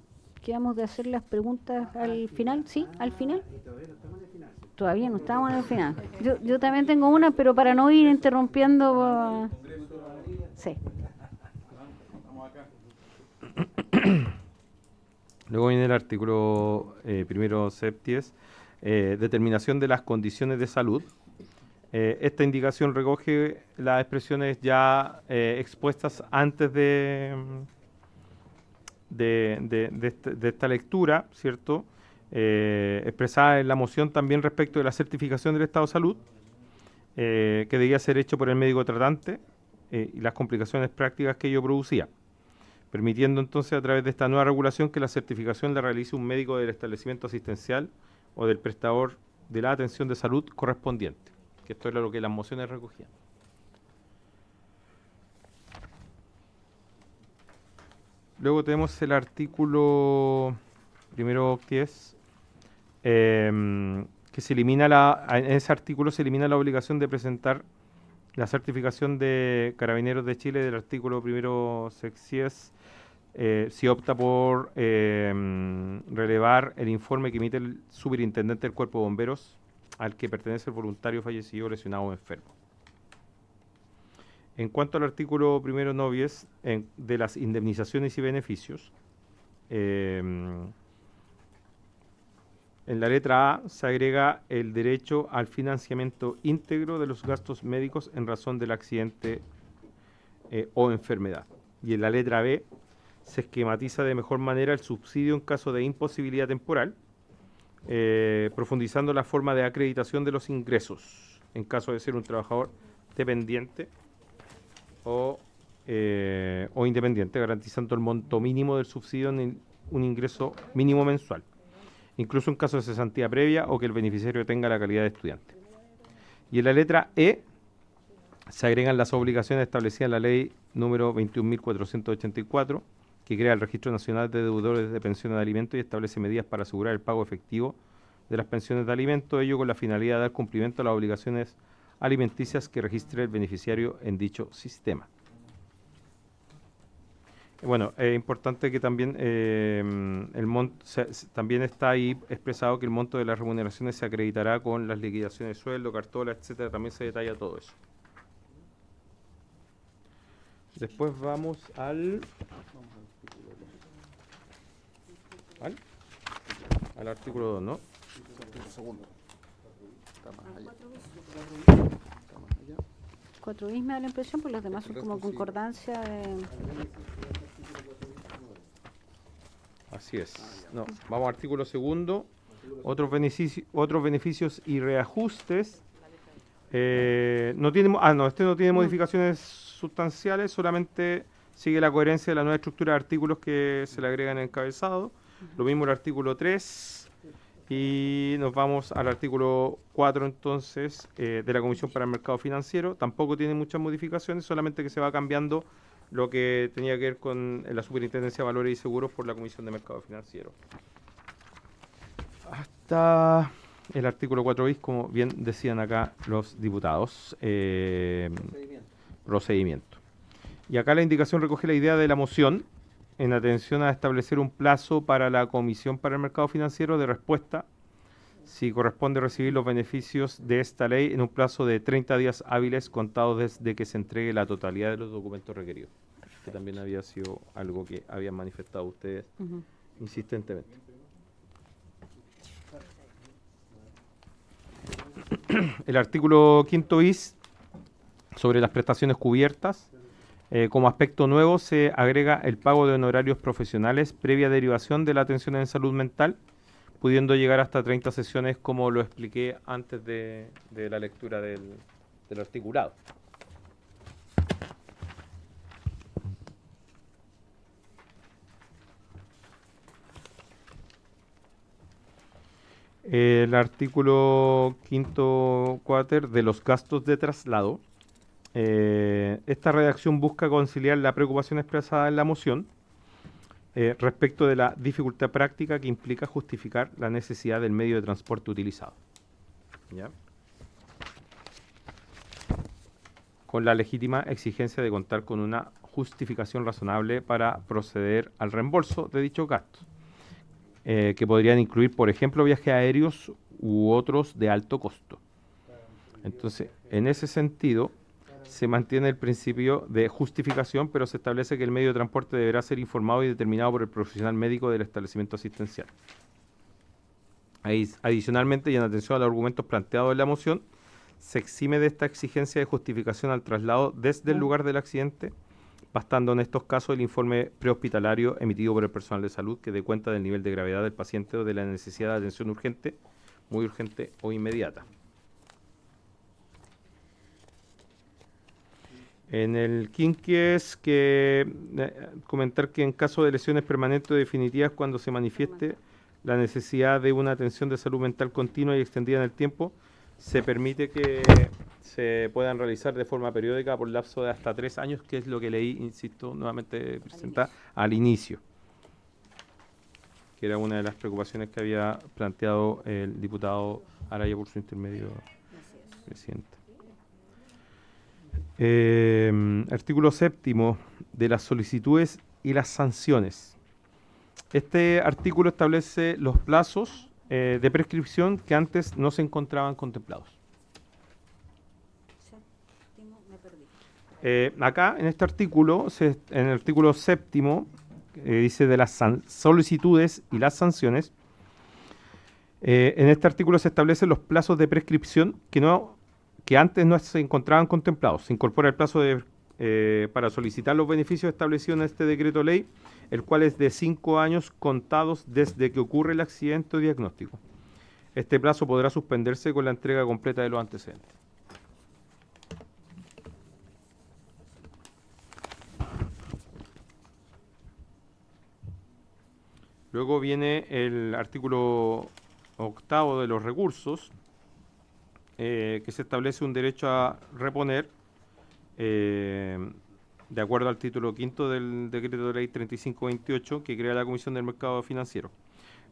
¿quedamos de hacer las preguntas al final? ¿Sí? ¿Al final? Todavía no estamos en el final. Yo también tengo una, pero para no ir interrumpiendo... Sí. Luego viene el artículo primero septies, determinación de las condiciones de salud. Esta indicación recoge las expresiones ya expuestas antes de esta lectura, ¿cierto? Expresada en la moción también respecto de la certificación del estado de salud, que debía ser hecho por el médico tratante, y las complicaciones prácticas que ello producía, permitiendo entonces a través de esta nueva regulación que la certificación la realice un médico del establecimiento asistencial o del prestador de la atención de salud correspondiente, que esto era lo que las mociones recogían. Luego tenemos el artículo primero 10, que se elimina en ese artículo se elimina la obligación de presentar la certificación de Carabineros de Chile del artículo primero sexies, si opta por relevar el informe que emite el superintendente del Cuerpo de Bomberos al que pertenece el voluntario fallecido, lesionado o enfermo. En cuanto al artículo primero novies de las indemnizaciones y beneficios, en la letra A se agrega el derecho al financiamiento íntegro de los gastos médicos en razón del accidente o enfermedad. Y en la letra B se esquematiza de mejor manera el subsidio en caso de imposibilidad temporal, profundizando la forma de acreditación de los ingresos en caso de ser un trabajador dependiente o independiente, garantizando el monto mínimo del subsidio en un ingreso mínimo mensual, incluso en caso de cesantía previa o que el beneficiario tenga la calidad de estudiante. Y en la letra E se agregan las obligaciones establecidas en la ley número 21.484, que crea el Registro Nacional de Deudores de Pensiones de Alimentos y establece medidas para asegurar el pago efectivo de las pensiones de alimentos, ello con la finalidad de dar cumplimiento a las obligaciones alimenticias que registre el beneficiario en dicho sistema. Bueno, es importante que también también está ahí expresado que el monto de las remuneraciones se acreditará con las liquidaciones de sueldo, cartola, etcétera. También se detalla todo eso. Después vamos al artículo 2, ¿no? Segundo. Está más allá. 4 bis me da la impresión, porque los demás son como concordancia de... Así es. No, vamos al artículo segundo. Otros beneficios y reajustes. Este no tiene modificaciones sustanciales, solamente sigue la coherencia de la nueva estructura de artículos que se le agregan en el encabezado. Lo mismo el artículo 3. Y nos vamos al artículo 4 entonces de la Comisión para el Mercado Financiero. Tampoco tiene muchas modificaciones, solamente que se va cambiando lo que tenía que ver con la Superintendencia de Valores y Seguros por la Comisión de Mercado Financiero. Hasta el artículo 4 bis, como bien decían acá los diputados. Procedimiento. Y acá la indicación recoge la idea de la moción en atención a establecer un plazo para la Comisión para el Mercado Financiero de respuesta, si corresponde recibir los beneficios de esta ley en un plazo de 30 días hábiles contados desde que se entregue la totalidad de los documentos requeridos. Que también había sido algo que habían manifestado ustedes insistentemente. El artículo 5 bis sobre las prestaciones cubiertas. Como aspecto nuevo se agrega el pago de honorarios profesionales previa derivación de la atención en salud mental, pudiendo llegar hasta 30 sesiones, como lo expliqué antes de la lectura del articulado. El artículo 5 cuater de los gastos de traslado. Esta redacción busca conciliar la preocupación expresada en la moción respecto de la dificultad práctica que implica justificar la necesidad del medio de transporte utilizado. ¿Ya? Con la legítima exigencia de contar con una justificación razonable para proceder al reembolso de dichos gastos, que podrían incluir, por ejemplo, viajes aéreos u otros de alto costo. Entonces, en ese sentido, se mantiene el principio de justificación, pero se establece que el medio de transporte deberá ser informado y determinado por el profesional médico del establecimiento asistencial. Adicionalmente, y en atención a los argumentos planteados en la moción, se exime de esta exigencia de justificación al traslado desde el lugar del accidente, bastando en estos casos el informe prehospitalario emitido por el personal de salud que dé cuenta del nivel de gravedad del paciente o de la necesidad de atención urgente, muy urgente o inmediata. En el quinquies, comentar que en caso de lesiones permanentes o definitivas, cuando se manifieste la necesidad de una atención de salud mental continua y extendida en el tiempo, se permite que se puedan realizar de forma periódica por lapso de hasta 3 años, que es lo que leí, insisto, nuevamente presentar al inicio, que era una de las preocupaciones que había planteado el diputado Araya por su intermedio, presidente. Artículo 7 de las solicitudes y las sanciones. Este artículo establece los plazos de prescripción que antes no se encontraban contemplados. Acá, en este artículo, en el artículo 7, dice de las solicitudes y las sanciones. En este artículo se establecen los plazos de prescripción que antes no se encontraban contemplados. Se incorpora el plazo para solicitar los beneficios establecidos en este decreto ley, el cual es de 5 años contados desde que ocurre el accidente o diagnóstico. Este plazo podrá suspenderse con la entrega completa de los antecedentes. Luego viene el artículo 8 de los recursos, que se establece un derecho a reponer, de acuerdo al título 5 del decreto de ley 3528, que crea la Comisión del Mercado Financiero.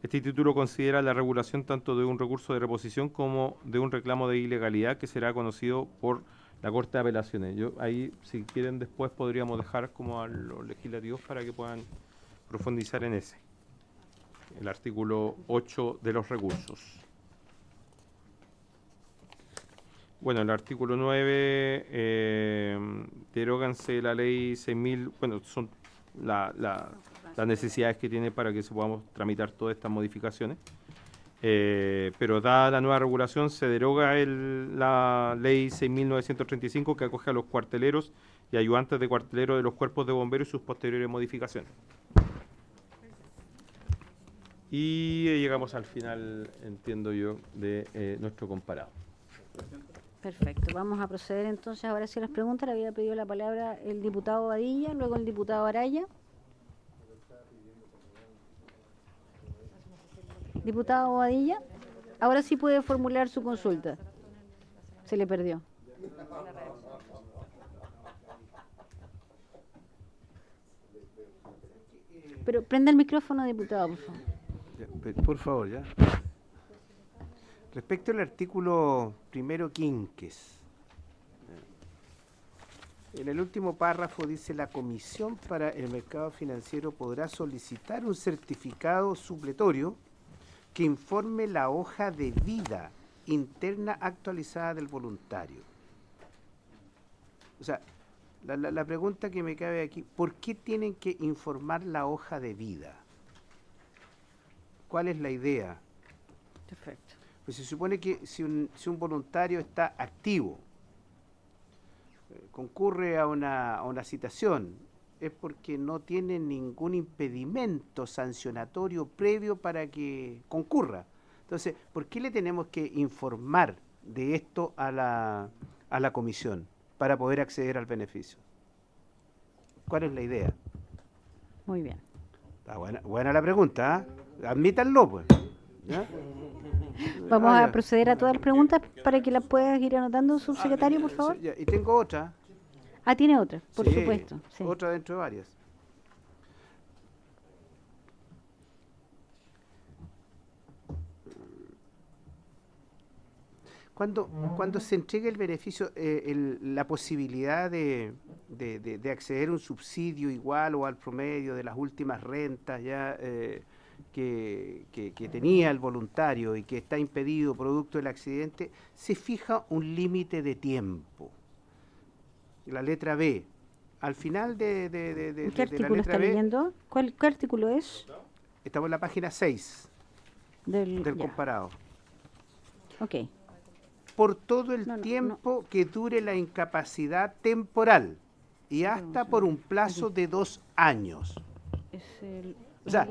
Este título considera la regulación tanto de un recurso de reposición como de un reclamo de ilegalidad que será conocido por la Corte de Apelaciones. Yo ahí, si quieren, después podríamos dejar como a los legislativos para que puedan profundizar en ese. El artículo 8 de los recursos. Bueno, el artículo 9, deróganse la ley 6.000, bueno, son las necesidades que tiene para que se podamos tramitar todas estas modificaciones. Pero dada la nueva regulación, se deroga la ley 6.935 que acoge a los cuarteleros y ayudantes de cuarteleros de los cuerpos de bomberos y sus posteriores modificaciones. Y llegamos al final, entiendo yo, de nuestro comparado. Perfecto. Vamos a proceder entonces ahora sí a las preguntas. Le había pedido la palabra el diputado Badilla, luego el diputado Araya. Diputado Badilla, ahora sí puede formular su consulta. Se le perdió. Pero prenda el micrófono, diputado, por favor. Por favor, ya. Respecto al artículo primero quinques, en el último párrafo dice: la Comisión para el Mercado Financiero podrá solicitar un certificado supletorio que informe la hoja de vida interna actualizada del voluntario. O sea, la pregunta que me cabe aquí: ¿por qué tienen que informar la hoja de vida? ¿Cuál es la idea? Perfecto. Pues se supone que si un voluntario está activo, concurre a una citación, es porque no tiene ningún impedimento sancionatorio previo para que concurra. Entonces, ¿por qué le tenemos que informar de esto a la comisión para poder acceder al beneficio? ¿Cuál es la idea? Muy bien. Está buena la pregunta, ¿eh? Admítanlo, pues. ¿Ya? Vamos a proceder a todas las preguntas para que las puedas ir anotando, subsecretario, por favor. Y tengo otra. Ah, tiene otra, por Sí, supuesto. Sí. Otra dentro de varias. Cuando se entrega el beneficio, la posibilidad de acceder a un subsidio igual o al promedio de las últimas rentas ya que tenía el voluntario y que está impedido producto del accidente, se fija un límite de tiempo. La letra B. Al final de ¿Qué artículo está leyendo? ¿Qué artículo es? Estamos en la página 6 del ya. comparado. Ok. Por todo el tiempo que dure la incapacidad temporal y hasta por un plazo de 2 años. Es el... O sea,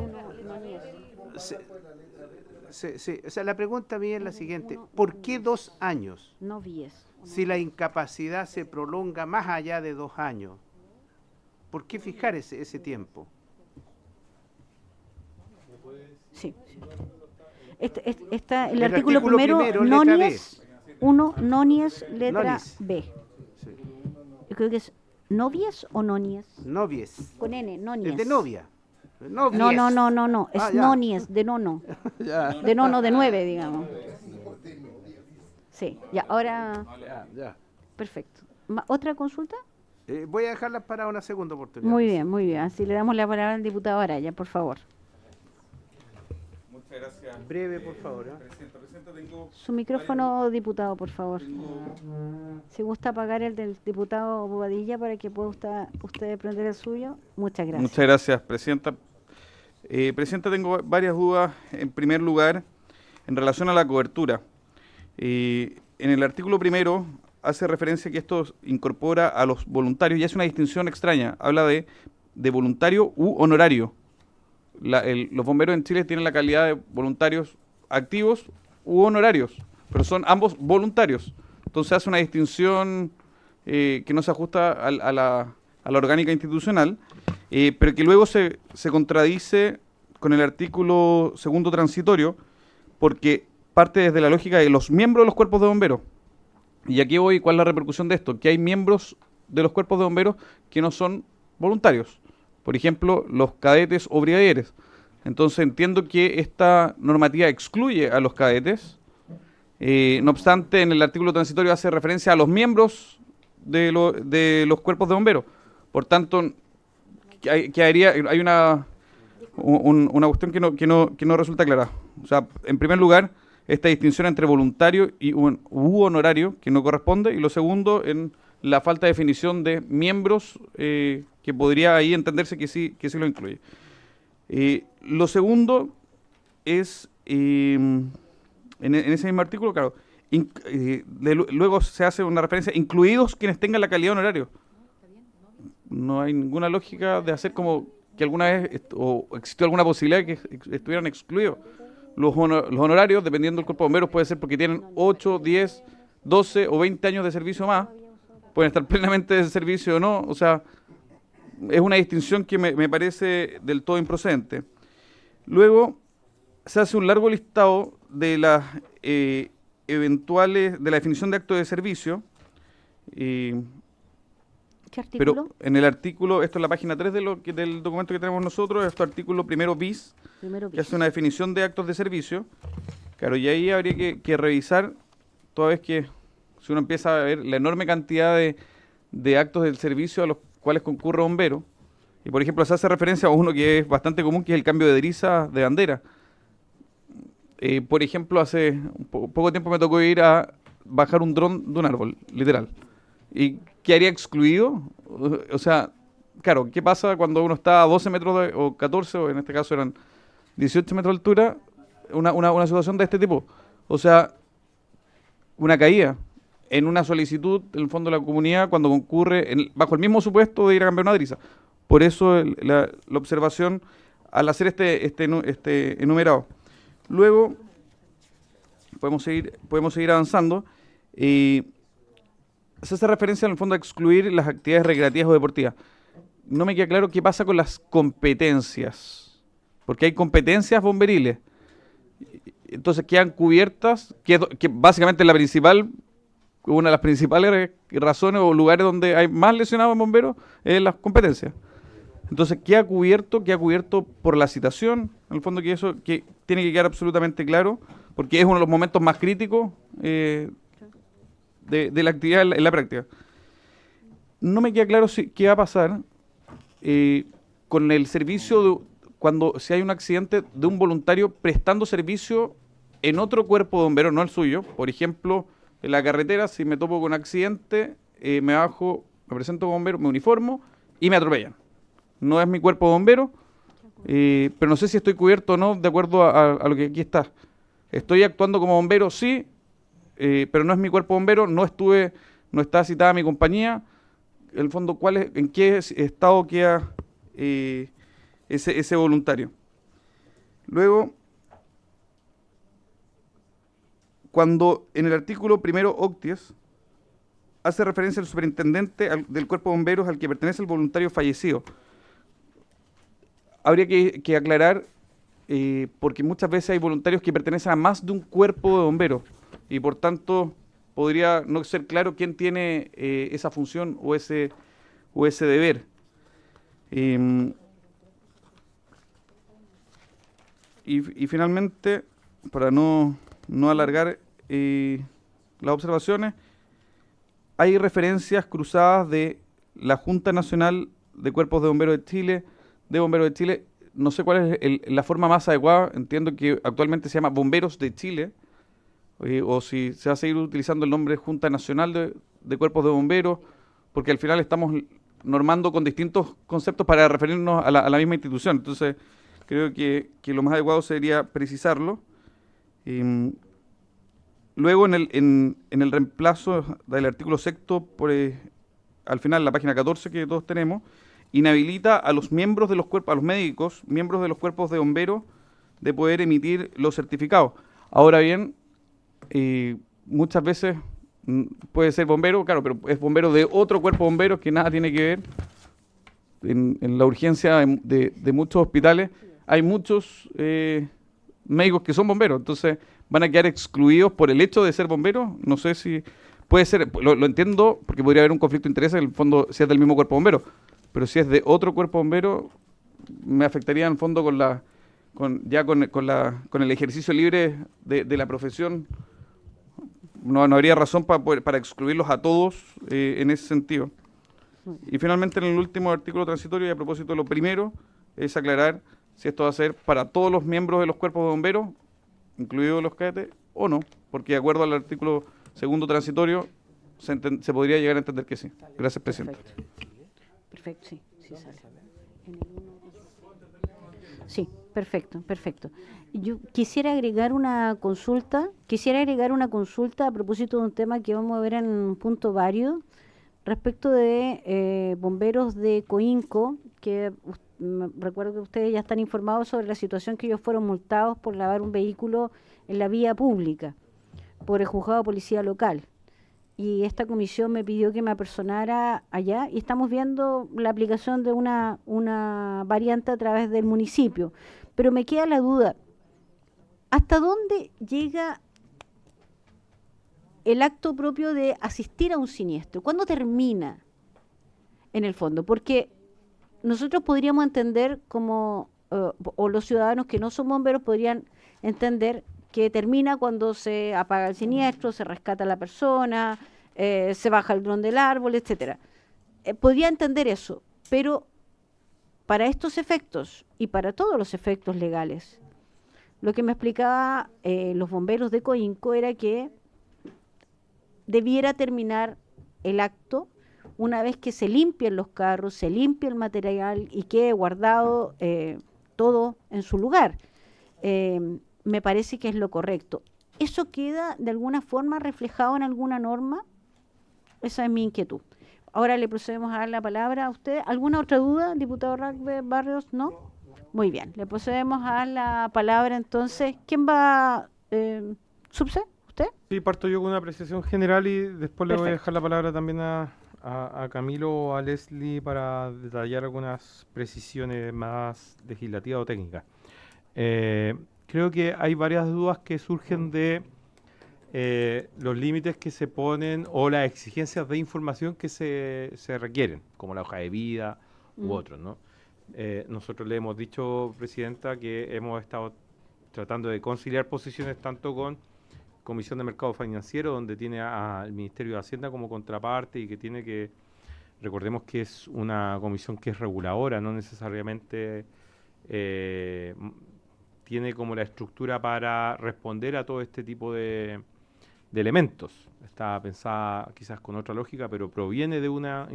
o sea, la pregunta mía es la siguiente: ¿por qué 2 años? No 10. Si la incapacidad se prolonga más allá de 2 años, ¿por qué fijar ese tiempo? Sí. El artículo primero nonies, 1, nonies, letra Nonies. B. Sí. Yo creo que es novies o nonies. Novies. Con N, nonies. Es de novia. Novies. No. Es Ya. nonies, de nono. Ya. De nono, de 9, digamos. Sí, ya, ahora... Ya. Perfecto. ¿Otra consulta? Voy a dejarlas para una segunda oportunidad. Muy bien, muy bien. Así le damos la palabra al diputado Araya, por favor. Muchas gracias. Breve, por favor. Presidenta, tengo Su micrófono, diputado, por favor. Si gusta apagar el del diputado Bobadilla para que pueda usted prender el suyo. Muchas gracias. Muchas gracias, Presidenta. Presidenta, tengo varias dudas. En primer lugar, en relación a la cobertura. En el artículo primero hace referencia que esto incorpora a los voluntarios y hace una distinción extraña. Habla de voluntario u honorario. Los bomberos en Chile tienen la calidad de voluntarios activos u honorarios, pero son ambos voluntarios. Entonces hace una distinción que no se ajusta a la orgánica institucional, pero que luego se contradice con el artículo segundo transitorio, porque parte desde la lógica de los miembros de los cuerpos de bomberos. Y aquí voy, ¿cuál es la repercusión de esto? Que hay miembros de los cuerpos de bomberos que no son voluntarios. Por ejemplo, los cadetes o brigadieres. Entonces entiendo que esta normativa excluye a los cadetes. No obstante, en el artículo transitorio hace referencia a los miembros de los cuerpos de bomberos. Por tanto, hay una cuestión que no resulta clara. O sea, en primer lugar, esta distinción entre voluntario y u honorario, que no corresponde, y lo segundo, en la falta de definición de miembros, que podría ahí entenderse que sí lo incluye. Lo segundo es, en ese mismo artículo, claro, luego se hace una referencia, incluidos quienes tengan la calidad de honorario. No hay ninguna lógica de hacer como que alguna vez o existió alguna posibilidad de que estuvieran excluidos. Los honorarios, dependiendo del cuerpo de bomberos, puede ser porque tienen 8, 10, 12 o 20 años de servicio más. Pueden estar plenamente en servicio o no. O sea, es una distinción que me parece del todo improcedente. Luego, se hace un largo listado de las eventuales, de la definición de acto de servicio. ¿Qué artículo? Pero en el artículo, esto es la página 3 del documento que tenemos nosotros, este artículo primero bis, que hace una definición de actos de servicio. Claro, y ahí habría que revisar, toda vez que si uno empieza a ver la enorme cantidad de actos del servicio a los cuales concurre bombero, y por ejemplo se hace referencia a uno que es bastante común, que es el cambio de driza de bandera. Por ejemplo, hace poco tiempo me tocó ir a bajar un dron de un árbol, literal. ¿Y quedaría excluido? O sea, claro, ¿qué pasa cuando uno está a 12 metros o 14, o en este caso eran 18 metros de altura, una situación de este tipo? O sea, una caída en una solicitud, en el fondo de la comunidad, cuando concurre bajo el mismo supuesto de ir a cambiar una driza. Por eso la observación al hacer este enumerado. Luego, podemos seguir avanzando. Se hace referencia en el fondo a excluir las actividades recreativas o deportivas. No me queda claro qué pasa con las competencias, porque hay competencias bomberiles. Entonces quedan cubiertas, que básicamente una de las principales razones o lugares donde hay más lesionados en bomberos es las competencias. Entonces queda cubierto por la citación, en el fondo que eso que tiene que quedar absolutamente claro, porque es uno de los momentos más críticos de la actividad en la práctica. No me queda claro qué va a pasar con el servicio cuando si hay un accidente de un voluntario prestando servicio en otro cuerpo de bomberos, no el suyo. Por ejemplo, en la carretera, si me topo con un accidente, me bajo, me presento como bombero, me uniformo y me atropellan. No es mi cuerpo de bombero, pero no sé si estoy cubierto o no de acuerdo a lo que aquí está. Estoy actuando como bombero, sí, pero no es mi cuerpo bombero, no está citada mi compañía. En el fondo, ¿en qué estado queda ese voluntario? Luego, cuando en el artículo primero octies hace referencia al superintendente del cuerpo de bomberos al que pertenece el voluntario fallecido, habría que aclarar, porque muchas veces hay voluntarios que pertenecen a más de un cuerpo de bomberos, y por tanto podría no ser claro quién tiene esa función o ese deber. Y finalmente, para no alargar las observaciones, hay referencias cruzadas de la Junta Nacional de Cuerpos de Bomberos de Chile. No sé cuál es la forma más adecuada, entiendo que actualmente se llama Bomberos de Chile, o si se va a seguir utilizando el nombre Junta Nacional de Cuerpos de Bomberos, porque al final estamos normando con distintos conceptos para referirnos a la misma institución. Entonces, creo que lo más adecuado sería precisarlo. Luego, en el reemplazo del artículo sexto, al final, la página 14 que todos tenemos, inhabilita a los miembros de los cuerpos, a los médicos, miembros de los cuerpos de bomberos, de poder emitir los certificados. Ahora bien, muchas veces puede ser bombero, claro, pero es bombero de otro cuerpo de bomberos que nada tiene que ver. En la urgencia de muchos hospitales hay muchos médicos que son bomberos, entonces van a quedar excluidos por el hecho de ser bomberos. No sé si puede ser, lo entiendo, porque podría haber un conflicto de intereses en el fondo si es del mismo cuerpo de bomberos, pero si es de otro cuerpo de bomberos, me afectaría en el fondo con el ejercicio libre de la profesión no habría razón para excluirlos a todos en ese sentido. Y finalmente, en el último artículo transitorio, y a propósito de lo primero, es aclarar si esto va a ser para todos los miembros de los cuerpos de bomberos, incluidos los cadetes, o no, porque de acuerdo al artículo segundo transitorio, se podría llegar a entender que sí. Gracias, presidente. Perfecto, sí, sí sale. Sí, perfecto. Yo quisiera agregar una consulta a propósito de un tema que vamos a ver en un punto varios, respecto de bomberos de Coinco, que recuerdo que ustedes ya están informados sobre la situación que ellos fueron multados por lavar un vehículo en la vía pública por el juzgado de policía local. Y esta comisión me pidió que me apersonara allá y estamos viendo la aplicación de una variante a través del municipio. Pero me queda la duda, ¿hasta dónde llega el acto propio de asistir a un siniestro? ¿Cuándo termina en el fondo? Porque nosotros podríamos entender como, o los ciudadanos que no son bomberos podrían entender que termina cuando se apaga el siniestro, se rescata a la persona, se baja el dron del árbol, etcétera. Podría entender eso, pero para estos efectos y para todos los efectos legales, lo que me explicaba los bomberos de Coinco era que debiera terminar el acto una vez que se limpien los carros, se limpie el material y quede guardado todo en su lugar. Me parece que es lo correcto. ¿Eso queda de alguna forma reflejado en alguna norma? Esa es mi inquietud. Ahora le procedemos a dar la palabra a usted. ¿Alguna otra duda, diputado Barrios? ¿No? Muy bien, le procedemos a dar la palabra entonces. ¿Quién va? ¿Subse? ¿Usted? Sí, parto yo con una apreciación general y después le voy a dejar la palabra también a Camilo o a Leslie para detallar algunas precisiones más legislativas o técnicas. Creo que hay varias dudas que surgen de los límites que se ponen o las exigencias de información que se requieren, como la hoja de vida u otros, ¿no? Nosotros le hemos dicho, Presidenta, que hemos estado tratando de conciliar posiciones tanto con Comisión de Mercado Financiero, donde tiene al Ministerio de Hacienda como contraparte y que tiene que, recordemos que es una comisión que es reguladora, no necesariamente tiene como la estructura para responder a todo este tipo de elementos. Está pensada quizás con otra lógica, pero proviene de una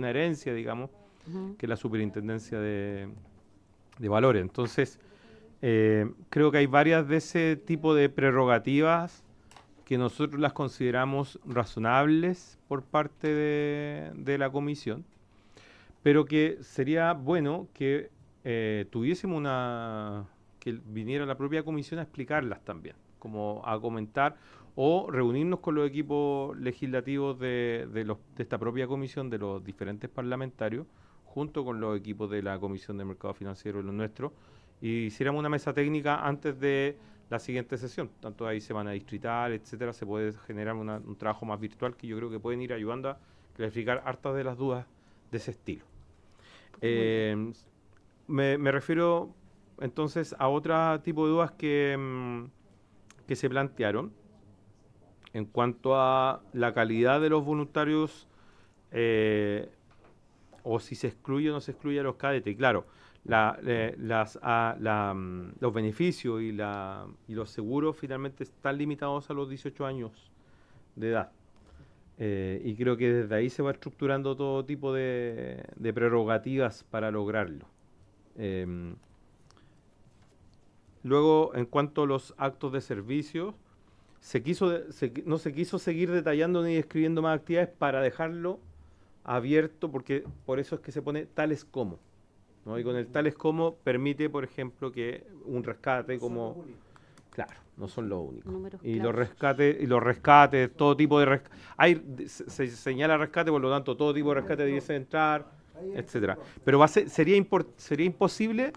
herencia, digamos, que es la Superintendencia de Valores. Entonces, creo que hay varias de ese tipo de prerrogativas que nosotros las consideramos razonables por parte de la comisión, pero que sería bueno que tuviésemos que viniera la propia comisión a explicarlas también, como a comentar o reunirnos con los equipos legislativos de esta propia comisión, de los diferentes parlamentarios, junto con los equipos de la Comisión de Mercado Financiero y los nuestros, y hiciéramos una mesa técnica antes de la siguiente sesión, tanto ahí semana distrital, etcétera. Se puede generar un trabajo más virtual que yo creo que pueden ir ayudando a clarificar hartas de las dudas de ese estilo. Me refiero entonces a otro tipo de dudas que se plantearon en cuanto a la calidad de los voluntarios, o si se excluye o no se excluye a los cadetes. Claro, los beneficios y los seguros finalmente están limitados a los 18 años de edad. Y creo que desde ahí se va estructurando todo tipo de prerrogativas para lograrlo. Luego, en cuanto a los actos de servicio, no se quiso seguir detallando ni describiendo más actividades para dejarlo abierto, porque por eso es que se pone tales como, ¿no? Y con el tales como permite, por ejemplo, que un rescate como... Claro, no son los únicos. Y los rescates, todo tipo de rescate. Se señala rescate, por lo tanto, todo tipo de rescate debiese entrar, etcétera. Pero sería imposible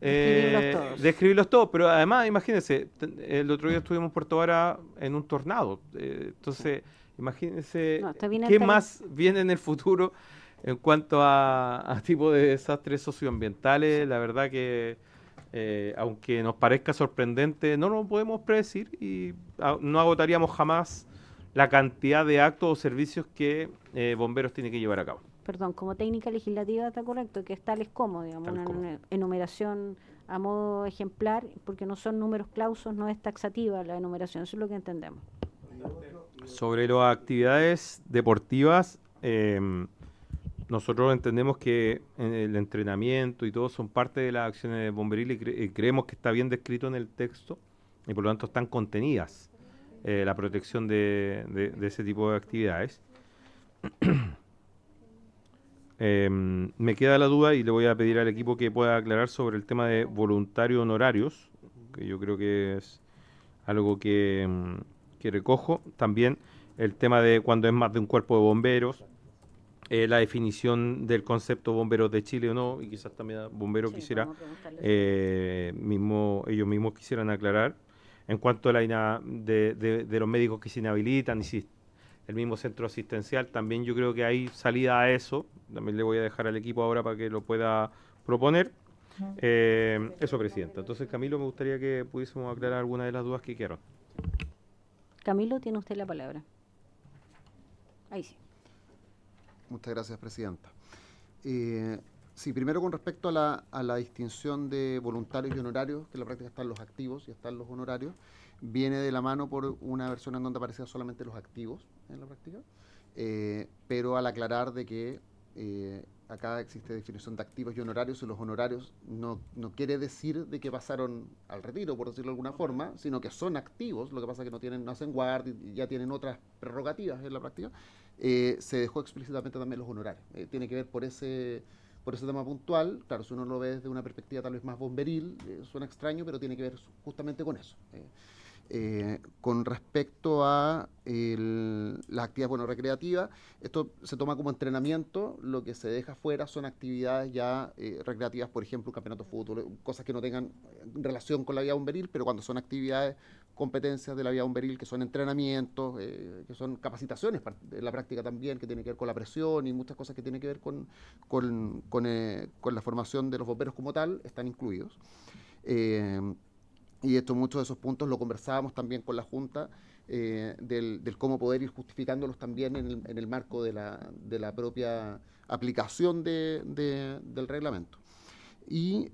describirlos todos, pero además, imagínense, el otro día estuvimos en Puerto Vara en un tornado, entonces, imagínense qué más viene en el futuro en cuanto a tipo de desastres socioambientales. La verdad que aunque nos parezca sorprendente, no lo podemos predecir y no agotaríamos jamás la cantidad de actos o servicios que bomberos tiene que llevar a cabo. Perdón, como técnica legislativa está correcto, que es tales como, digamos, Tal como. enumeración a modo ejemplar, porque no son números clausos, no es taxativa la enumeración, eso es lo que entendemos. Sobre las actividades deportivas, nosotros entendemos que el entrenamiento y todo son parte de las acciones bomberiles y creemos que está bien descrito en el texto y por lo tanto están contenidas la protección de ese tipo de actividades. Me queda la duda y le voy a pedir al equipo que pueda aclarar sobre el tema de voluntarios honorarios, que yo creo que es algo que recojo. También el tema de cuando es más de un cuerpo de bomberos, la definición del concepto bomberos de Chile o no, y quizás también bomberos quisiera, ellos mismos quisieran aclarar. En cuanto a de los médicos que se inhabilitan y si el mismo centro asistencial, también yo creo que hay salida a eso. También le voy a dejar al equipo ahora para que lo pueda proponer. Eso, Presidenta. Entonces, Camilo, me gustaría que pudiésemos aclarar algunas de las dudas que quedaron. Camilo, tiene usted la palabra. Ahí sí. Muchas gracias, Presidenta. Sí, primero con respecto a la distinción de voluntarios y honorarios, que en la práctica están los activos y están los honorarios, viene de la mano por una versión en donde aparecían solamente los activos en la práctica, pero al aclarar de que acá existe definición de activos y honorarios, y los honorarios no quiere decir de que pasaron al retiro, por decirlo de alguna forma, sino que son activos, lo que pasa es que no hacen guardia y ya tienen otras prerrogativas en la práctica. Se dejó explícitamente también los honorarios. Tiene que ver por ese tema puntual. Claro, si uno lo ve desde una perspectiva tal vez más bomberil, suena extraño, pero tiene que ver justamente con eso. Con respecto a las actividades recreativas, esto se toma como entrenamiento, lo que se deja fuera son actividades ya recreativas, por ejemplo, un campeonato de fútbol, cosas que no tengan relación con la vía bomberil, pero cuando son actividades, competencias de la vía bomberil, que son entrenamientos, que son capacitaciones en la práctica también, que tiene que ver con la presión y muchas cosas que tienen que ver con la formación de los bomberos como tal, están incluidos. Y muchos de esos puntos lo conversábamos también con la Junta, del cómo poder ir justificándolos también en el marco de la propia aplicación del reglamento. Y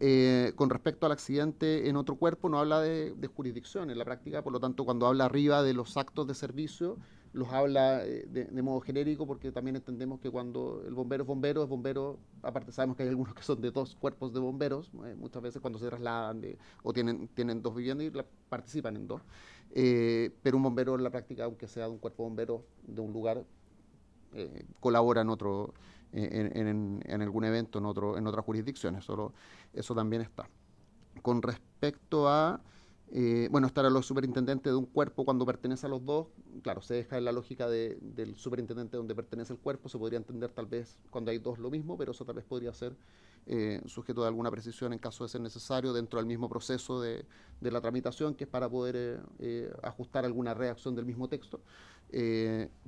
con respecto al accidente en otro cuerpo, no habla de jurisdicción en la práctica, por lo tanto, cuando habla arriba de los actos de servicio, los habla de modo genérico, porque también entendemos que cuando el bombero es bombero, aparte sabemos que hay algunos que son de dos cuerpos de bomberos, muchas veces cuando se trasladan o tienen dos viviendas y participan en dos, pero un bombero en la práctica, aunque sea de un cuerpo de bomberos de un lugar, colabora en otro, en algún evento en otra jurisdicción, eso también está. Con respecto a estar a los superintendentes de un cuerpo cuando pertenece a los dos, claro, se deja en la lógica del superintendente donde pertenece el cuerpo, se podría entender tal vez cuando hay dos lo mismo, pero eso tal vez podría ser sujeto de alguna precisión en caso de ser necesario dentro del mismo proceso de la tramitación, que es para poder ajustar alguna redacción del mismo texto,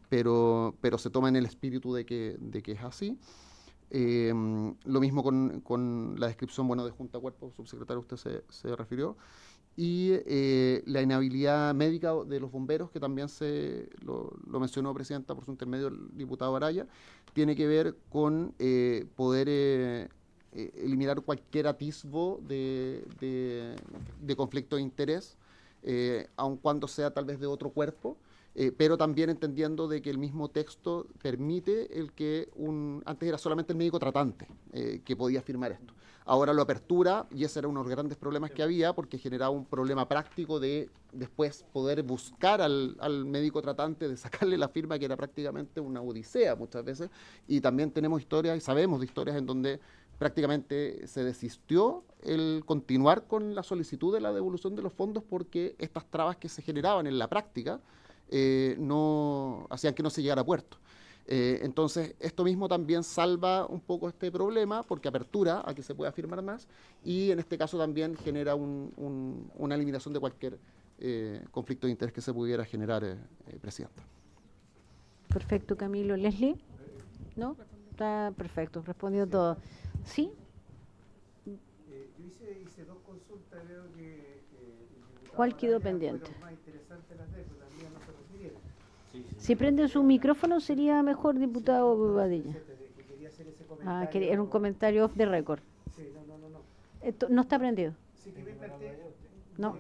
pero se toma en el espíritu de que es así. Lo mismo con la descripción de Junta Cuerpo, subsecretario, usted se refirió. Y la inhabilidad médica de los bomberos, que también lo mencionó, Presidenta, por su intermedio el diputado Araya, tiene que ver con poder eliminar cualquier atisbo de conflicto de interés, aun cuando sea tal vez de otro cuerpo, pero también entendiendo de que el mismo texto permite el que antes era solamente el médico tratante que podía firmar esto. Ahora lo apertura, y ese era uno de los grandes problemas que había, porque generaba un problema práctico de después poder buscar al médico tratante, de sacarle la firma, que era prácticamente una odisea muchas veces. Y también tenemos historias, y sabemos de historias en donde prácticamente se desistió el continuar con la solicitud de la devolución de los fondos porque estas trabas que se generaban en la práctica no hacían que no se llegara a puerto. Entonces, esto mismo también salva un poco este problema porque apertura a que se pueda firmar más y en este caso también genera una eliminación de cualquier conflicto de interés que se pudiera generar, Presidenta. Perfecto, Camilo. ¿Leslie? ¿No? Está perfecto, respondió todo. ¿Sí? Yo hice dos consultas, veo que ¿Cuál quedó pendiente? Si prende su micrófono sería mejor, diputado Bobadilla. Ah, era un comentario off the record. Esto no está prendido. No.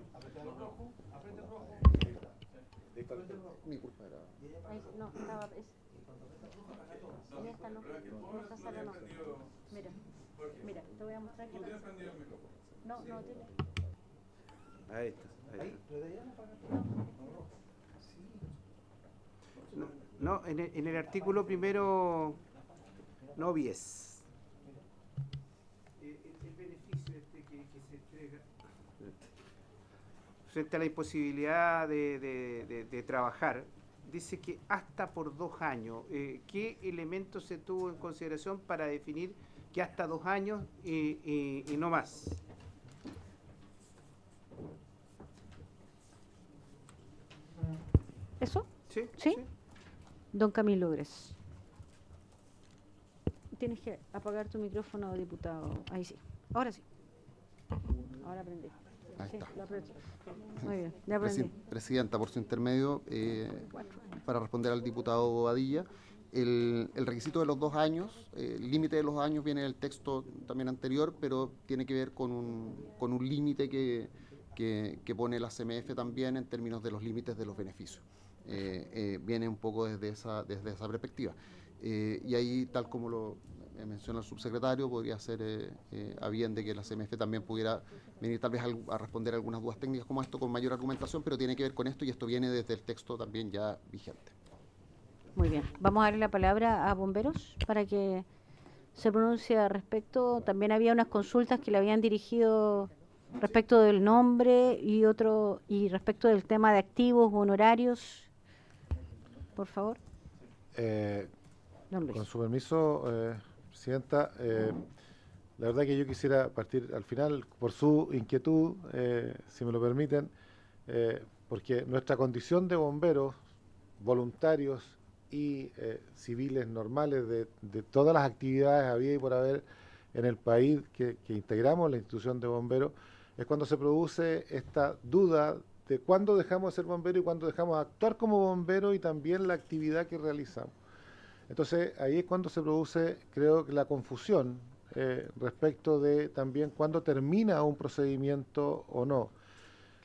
No, estaba. En esta no. En esta sala no. Mira, te voy a mostrar que no. No, tiene. Ahí está. No, en el artículo primero no vies. El beneficio que se entrega frente a la imposibilidad de trabajar, dice que hasta por 2 años. ¿Qué elementos se tuvo en consideración para definir que hasta 2 años y no más? ¿Eso? ¿Sí? ¿Sí? Don Camilo Gres. Tienes que apagar tu micrófono, diputado. Ahí sí. Ahora sí. Ahora aprendí. Ahí Sí, está. lo aprendí. Muy bien, ya aprendí. Presidenta, por su intermedio, para responder al diputado Bobadilla, el requisito de los 2 años, el límite de los años viene en el texto también anterior, pero tiene que ver con un límite que pone la CMF también en términos de los límites de los beneficios. Viene un poco desde esa perspectiva. Y ahí, tal como lo menciona el subsecretario, podría ser a bien de que la CMF también pudiera venir tal vez a responder algunas dudas técnicas como esto con mayor argumentación, pero tiene que ver con esto y esto viene desde el texto también ya vigente. Muy bien. Vamos a darle la palabra a Bomberos para que se pronuncie al respecto. También había unas consultas que le habían dirigido respecto del nombre y respecto del tema de activos, honorarios. Por favor. Don Luis. Con su permiso, Presidenta, la verdad que yo quisiera partir al final por su inquietud, si me lo permiten, porque nuestra condición de bomberos, voluntarios y civiles normales de todas las actividades habidas y por haber en el país que integramos la institución de bomberos, es cuando se produce esta duda de cuándo dejamos de ser bomberos y cuándo dejamos de actuar como bomberos y también la actividad que realizamos. Entonces, ahí es cuando se produce, creo que la confusión respecto de también cuándo termina un procedimiento o no.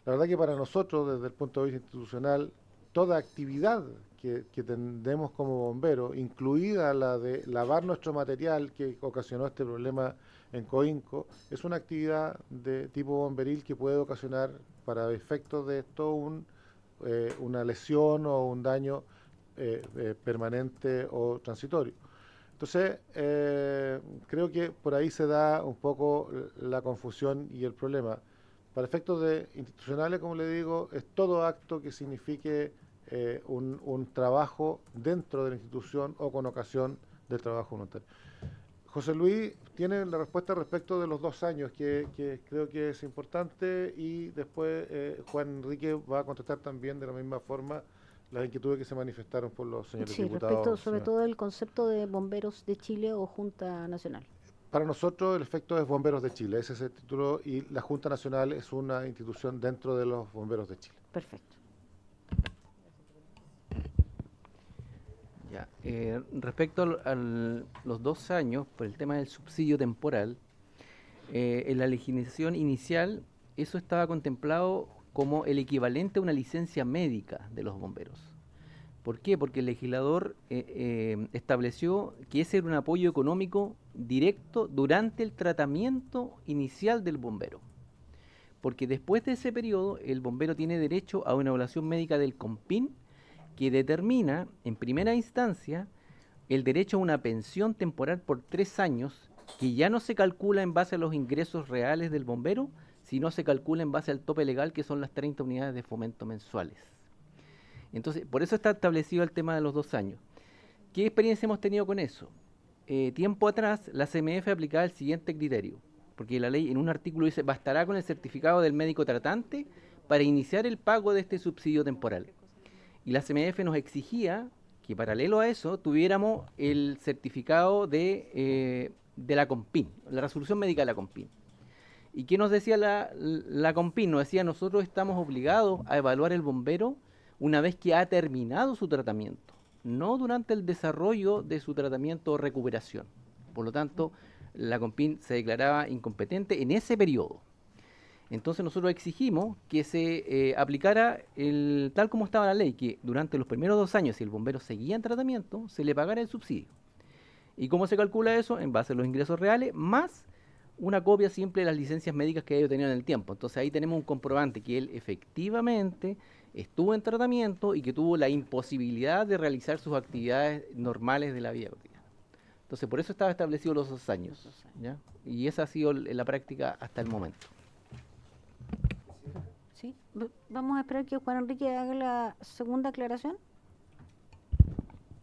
La verdad que para nosotros, desde el punto de vista institucional, toda actividad que tendemos como bomberos, incluida la de lavar nuestro material que ocasionó este problema en Coinco, es una actividad de tipo bomberil que puede ocasionar para efectos de esto una lesión o un daño permanente o transitorio. Entonces, creo que por ahí se da un poco la confusión y el problema. Para efectos institucionales, como le digo, es todo acto que signifique un trabajo dentro de la institución o con ocasión del trabajo voluntario. José Luis tiene la respuesta respecto de los 2 años, que creo que es importante, y después Juan Enrique va a contestar también de la misma forma las inquietudes que se manifestaron por los señores diputados. Respecto sobre todo el concepto de Bomberos de Chile o Junta Nacional. Para nosotros el efecto es Bomberos de Chile, ese es el título, y la Junta Nacional es una institución dentro de los Bomberos de Chile. Perfecto. Ya, respecto a los 2 años, por el tema del subsidio temporal, en la legislación inicial eso estaba contemplado como el equivalente a una licencia médica de los bomberos. ¿Por qué? Porque el legislador estableció que ese era un apoyo económico directo durante el tratamiento inicial del bombero. Porque después de ese periodo, el bombero tiene derecho a una evaluación médica del COMPIN que determina, en primera instancia, el derecho a una pensión temporal por 3 años, que ya no se calcula en base a los ingresos reales del bombero, sino se calcula en base al tope legal, que son las 30 unidades de fomento mensuales. Entonces, por eso está establecido el tema de los 2 años. ¿Qué experiencia hemos tenido con eso? Tiempo atrás, la CMF aplicaba el siguiente criterio, porque la ley en un artículo dice, bastará con el certificado del médico tratante para iniciar el pago de este subsidio temporal. Y la CMF nos exigía que paralelo a eso tuviéramos el certificado de la COMPIN, la resolución médica de la COMPIN. ¿Y qué nos decía la Compin? Nos decía, nosotros estamos obligados a evaluar el bombero una vez que ha terminado su tratamiento, no durante el desarrollo de su tratamiento o recuperación. Por lo tanto, la Compin se declaraba incompetente en ese periodo. Entonces nosotros exigimos que se aplicara tal como estaba la ley, que durante los primeros 2 años, si el bombero seguía en tratamiento, se le pagara el subsidio. ¿Y cómo se calcula eso? En base a los ingresos reales, más una copia simple de las licencias médicas que ellos tenían en el tiempo. Entonces ahí tenemos un comprobante que él efectivamente estuvo en tratamiento y que tuvo la imposibilidad de realizar sus actividades normales de la vida cotidiana. Entonces por eso estaba establecido los 2 años, ¿ya? Y esa ha sido la práctica hasta el momento. ¿Sí? Vamos a esperar que Juan Enrique haga la segunda aclaración.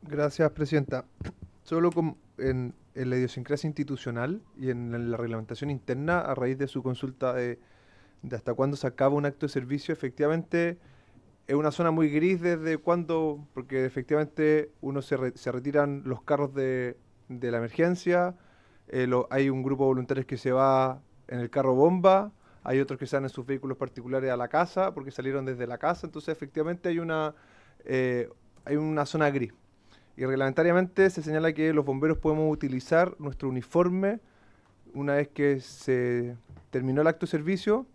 Gracias, Presidenta. Solo en la idiosincrasia institucional y en la reglamentación interna, a raíz de su consulta de hasta cuándo se acaba un acto de servicio, efectivamente es una zona muy gris desde cuándo, porque efectivamente se retiran los carros de la emergencia, hay un grupo de voluntarios que se va en el carro bomba, hay otros que salen en sus vehículos particulares a la casa porque salieron desde la casa, entonces efectivamente hay una zona gris. Y reglamentariamente se señala que los bomberos podemos utilizar nuestro uniforme una vez que se terminó el acto de servicio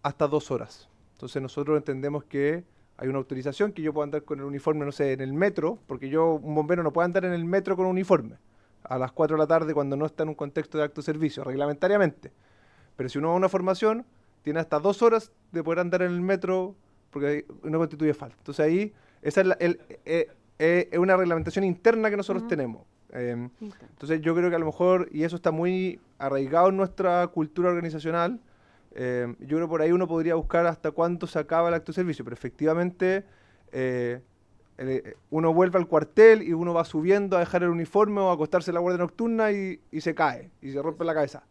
hasta 2 horas. Entonces nosotros entendemos que hay una autorización que yo puedo andar con el uniforme, no sé, en el metro, porque un bombero no puede andar en el metro con un uniforme a las 4 de la tarde cuando no está en un contexto de acto de servicio, reglamentariamente. Pero si uno va a una formación, tiene hasta 2 horas de poder andar en el metro porque no constituye falta. Entonces ahí, esa es una reglamentación interna que nosotros tenemos. Entonces yo creo que a lo mejor, y eso está muy arraigado en nuestra cultura organizacional, yo creo que por ahí uno podría buscar hasta cuánto se acaba el acto de servicio, pero efectivamente uno vuelve al cuartel y uno va subiendo a dejar el uniforme o a acostarse en la guardia nocturna y se cae y se rompe la cabeza.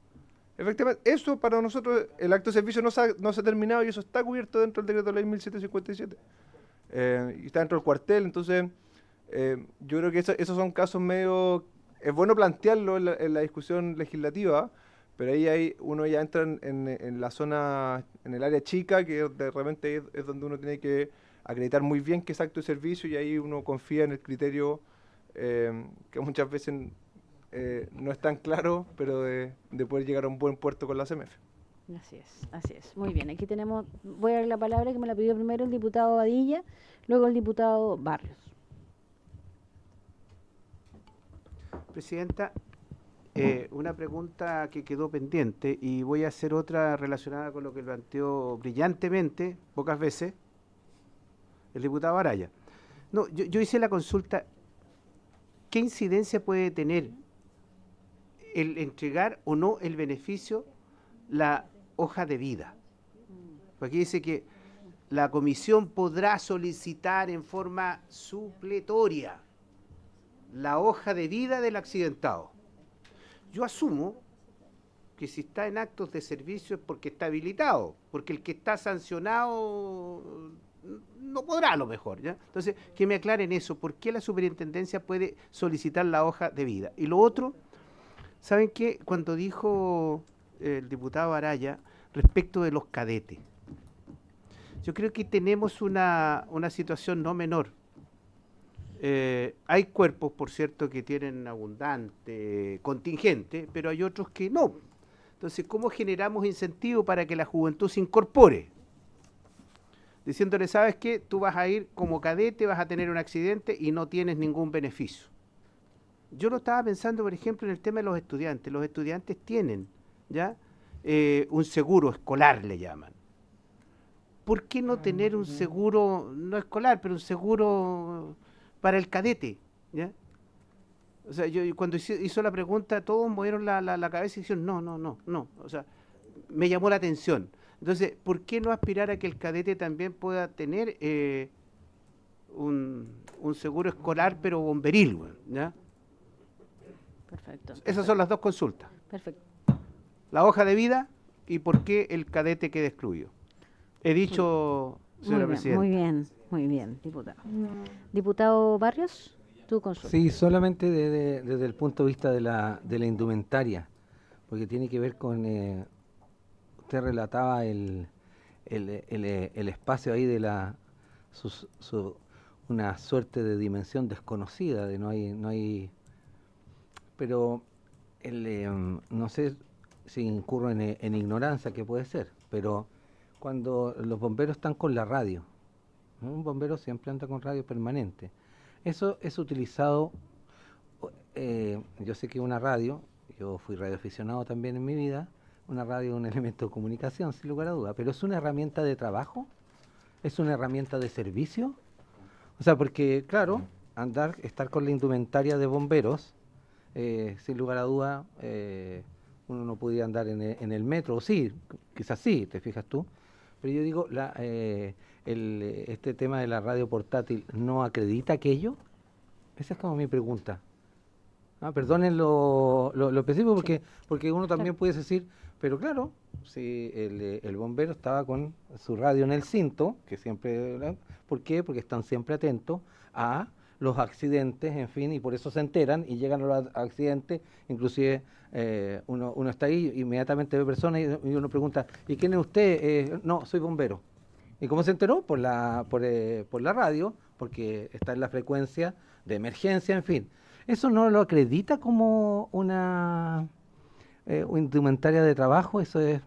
Efectivamente, eso para nosotros, el acto de servicio no se ha terminado y eso está cubierto dentro del decreto de ley 1757. Y está dentro del cuartel, entonces yo creo que esos son casos medio... Es bueno plantearlo en la discusión legislativa, pero ahí uno ya entra en la zona, en el área chica, que de repente es donde uno tiene que acreditar muy bien que es acto de servicio y ahí uno confía en el criterio que muchas veces no es tan claro, pero de poder llegar a un buen puerto con la CMF. Así es. Muy bien, aquí voy a dar la palabra que me la pidió primero el diputado Badilla, luego el diputado Barrios. Presidenta, una pregunta que quedó pendiente y voy a hacer otra relacionada con lo que planteó brillantemente, pocas veces, el diputado Araya. No, yo hice la consulta, ¿qué incidencia puede tener el entregar o no el beneficio la hoja de vida? Aquí dice que la comisión podrá solicitar en forma supletoria la hoja de vida del accidentado. Yo asumo que si está en actos de servicio es porque está habilitado, porque el que está sancionado no podrá a lo mejor, ¿ya? Entonces, que me aclaren eso, ¿por qué la superintendencia puede solicitar la hoja de vida? Y lo otro, ¿saben qué? Cuando dijo el diputado Araya respecto de los cadetes, yo creo que tenemos una situación no menor. Hay cuerpos, por cierto, que tienen abundante contingente, pero hay otros que no. Entonces, ¿cómo generamos incentivo para que la juventud se incorpore? Diciéndole, ¿sabes qué? Tú vas a ir como cadete, vas a tener un accidente y no tienes ningún beneficio. Yo lo estaba pensando, por ejemplo, en el tema de los estudiantes. Los estudiantes tienen ya un seguro escolar, le llaman. ¿Por qué no tener un seguro, no escolar, pero un seguro para el cadete? ¿Ya? O sea, yo cuando hizo la pregunta, todos movieron la cabeza y dijeron, no. O sea, me llamó la atención. Entonces, ¿por qué no aspirar a que el cadete también pueda tener un seguro escolar, pero bomberil? ¿Ya? Perfecto. Esas son las dos consultas. Perfecto. La hoja de vida y por qué el cadete queda excluido. He dicho, señora Presidenta. Muy bien, diputado. Diputado Barrios, tu consulta. Sí, solamente desde el punto de vista de la indumentaria, porque tiene que ver con usted relataba el espacio ahí de una suerte de dimensión desconocida, de no hay, pero no sé si incurro en ignorancia, que puede ser, pero cuando los bomberos están con la radio, ¿no? Un bombero siempre anda con radio permanente. Eso es utilizado, yo sé que una radio, yo fui radioaficionado también en mi vida, una radio es un elemento de comunicación, sin lugar a duda, pero ¿es una herramienta de trabajo? ¿Es una herramienta de servicio? O sea, porque, claro, estar con la indumentaria de bomberos, sin lugar a duda, uno no podía andar en el metro, o sí, quizás sí, te fijas tú, pero yo digo, este tema de la radio portátil, ¿no acredita aquello? Esa es como mi pregunta. Perdonen lo específico, porque uno también puede decir, pero claro, si el bombero estaba con su radio en el cinto, que siempre, ¿por qué? Porque están siempre atentos a los accidentes, en fin, y por eso se enteran y llegan a los accidentes, inclusive uno está ahí, inmediatamente ve personas y uno pregunta, ¿y quién es usted? No, soy bombero. ¿Y cómo se enteró? Por la radio, porque está en la frecuencia de emergencia, en fin. ¿Eso no lo acredita como una indumentaria de trabajo? Eso es...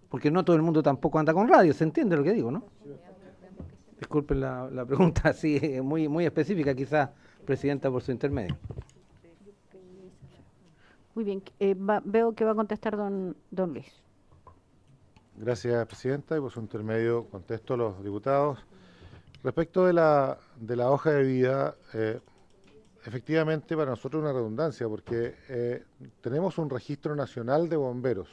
Porque no todo el mundo tampoco anda con radio, ¿se entiende lo que digo, no? Disculpen la pregunta así, muy, muy específica quizás, Presidenta, por su intermedio. Muy bien, veo que va a contestar don Luis. Gracias, Presidenta, y por su intermedio contesto a los diputados. Respecto de la hoja de vida, efectivamente para nosotros es una redundancia, porque tenemos un registro nacional de bomberos,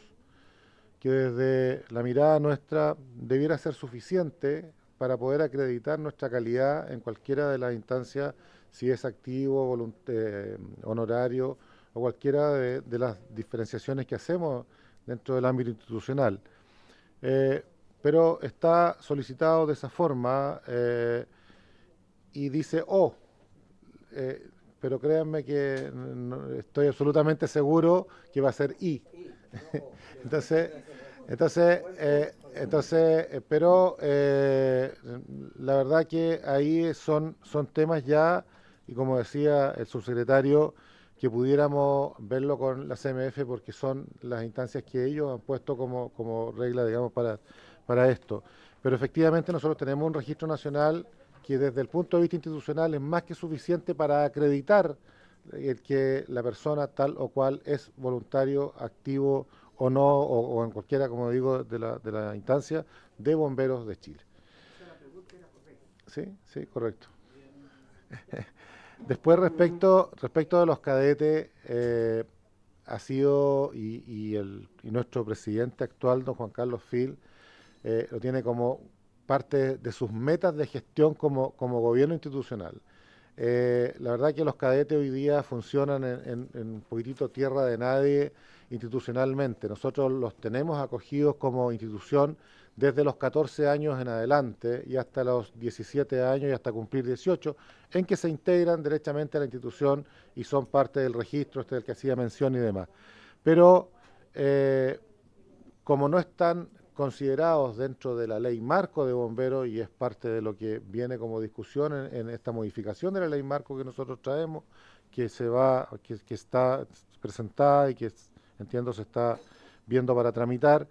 que desde la mirada nuestra debiera ser suficiente para poder acreditar nuestra calidad en cualquiera de las instancias, si es activo, honorario o cualquiera de las diferenciaciones que hacemos dentro del ámbito institucional. Pero está solicitado de esa forma y dice pero créanme que estoy absolutamente seguro que va a ser I. Pero la verdad que ahí son temas ya, y como decía el subsecretario, que pudiéramos verlo con la CMF, porque son las instancias que ellos han puesto como regla, digamos, para esto. Pero efectivamente nosotros tenemos un registro nacional que desde el punto de vista institucional es más que suficiente para acreditar que la persona tal o cual es voluntario, activo o no, o en cualquiera, como digo, de la instancia de bomberos de Chile. Sí, correcto. Después, respecto de los cadetes, ha sido, y nuestro presidente actual, don Juan Carlos Fil, lo tiene como parte de sus metas de gestión como gobierno institucional. La verdad que los cadetes hoy día funcionan en un poquitito tierra de nadie institucionalmente. Nosotros los tenemos acogidos como institución desde los 14 años en adelante y hasta los 17 años y hasta cumplir 18, en que se integran derechamente a la institución y son parte del registro del que hacía mención y demás. Pero como no están considerados dentro de la ley marco de bomberos, y es parte de lo que viene como discusión en esta modificación de la ley marco que nosotros traemos, que está presentada y que entiendo se está viendo para tramitar.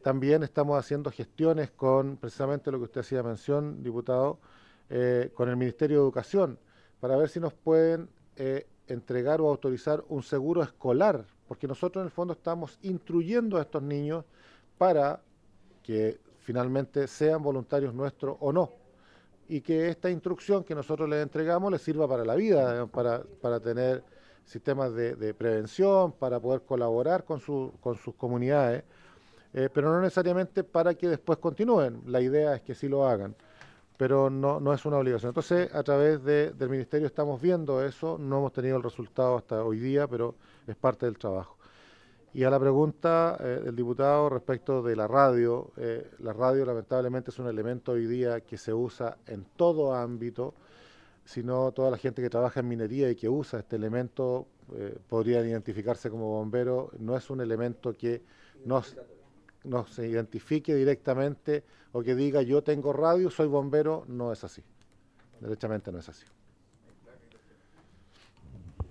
También estamos haciendo gestiones con precisamente lo que usted hacía mención, diputado, con el Ministerio de Educación, para ver si nos pueden entregar o autorizar un seguro escolar, porque nosotros en el fondo estamos instruyendo a estos niños para que finalmente sean voluntarios nuestros o no, y que esta instrucción que nosotros les entregamos les sirva para la vida, para tener sistemas de prevención, para poder colaborar con sus comunidades, pero no necesariamente para que después continúen. La idea es que sí lo hagan, pero no es una obligación. Entonces, a través del Ministerio estamos viendo eso, no hemos tenido el resultado hasta hoy día, pero es parte del trabajo. Y a la pregunta del diputado respecto de la radio lamentablemente es un elemento hoy día que se usa en todo ámbito, sino toda la gente que trabaja en minería y que usa este elemento podrían identificarse como bomberos. No es un elemento que nos identifique directamente o que diga yo tengo radio, soy bombero, no es así. Derechamente no es así.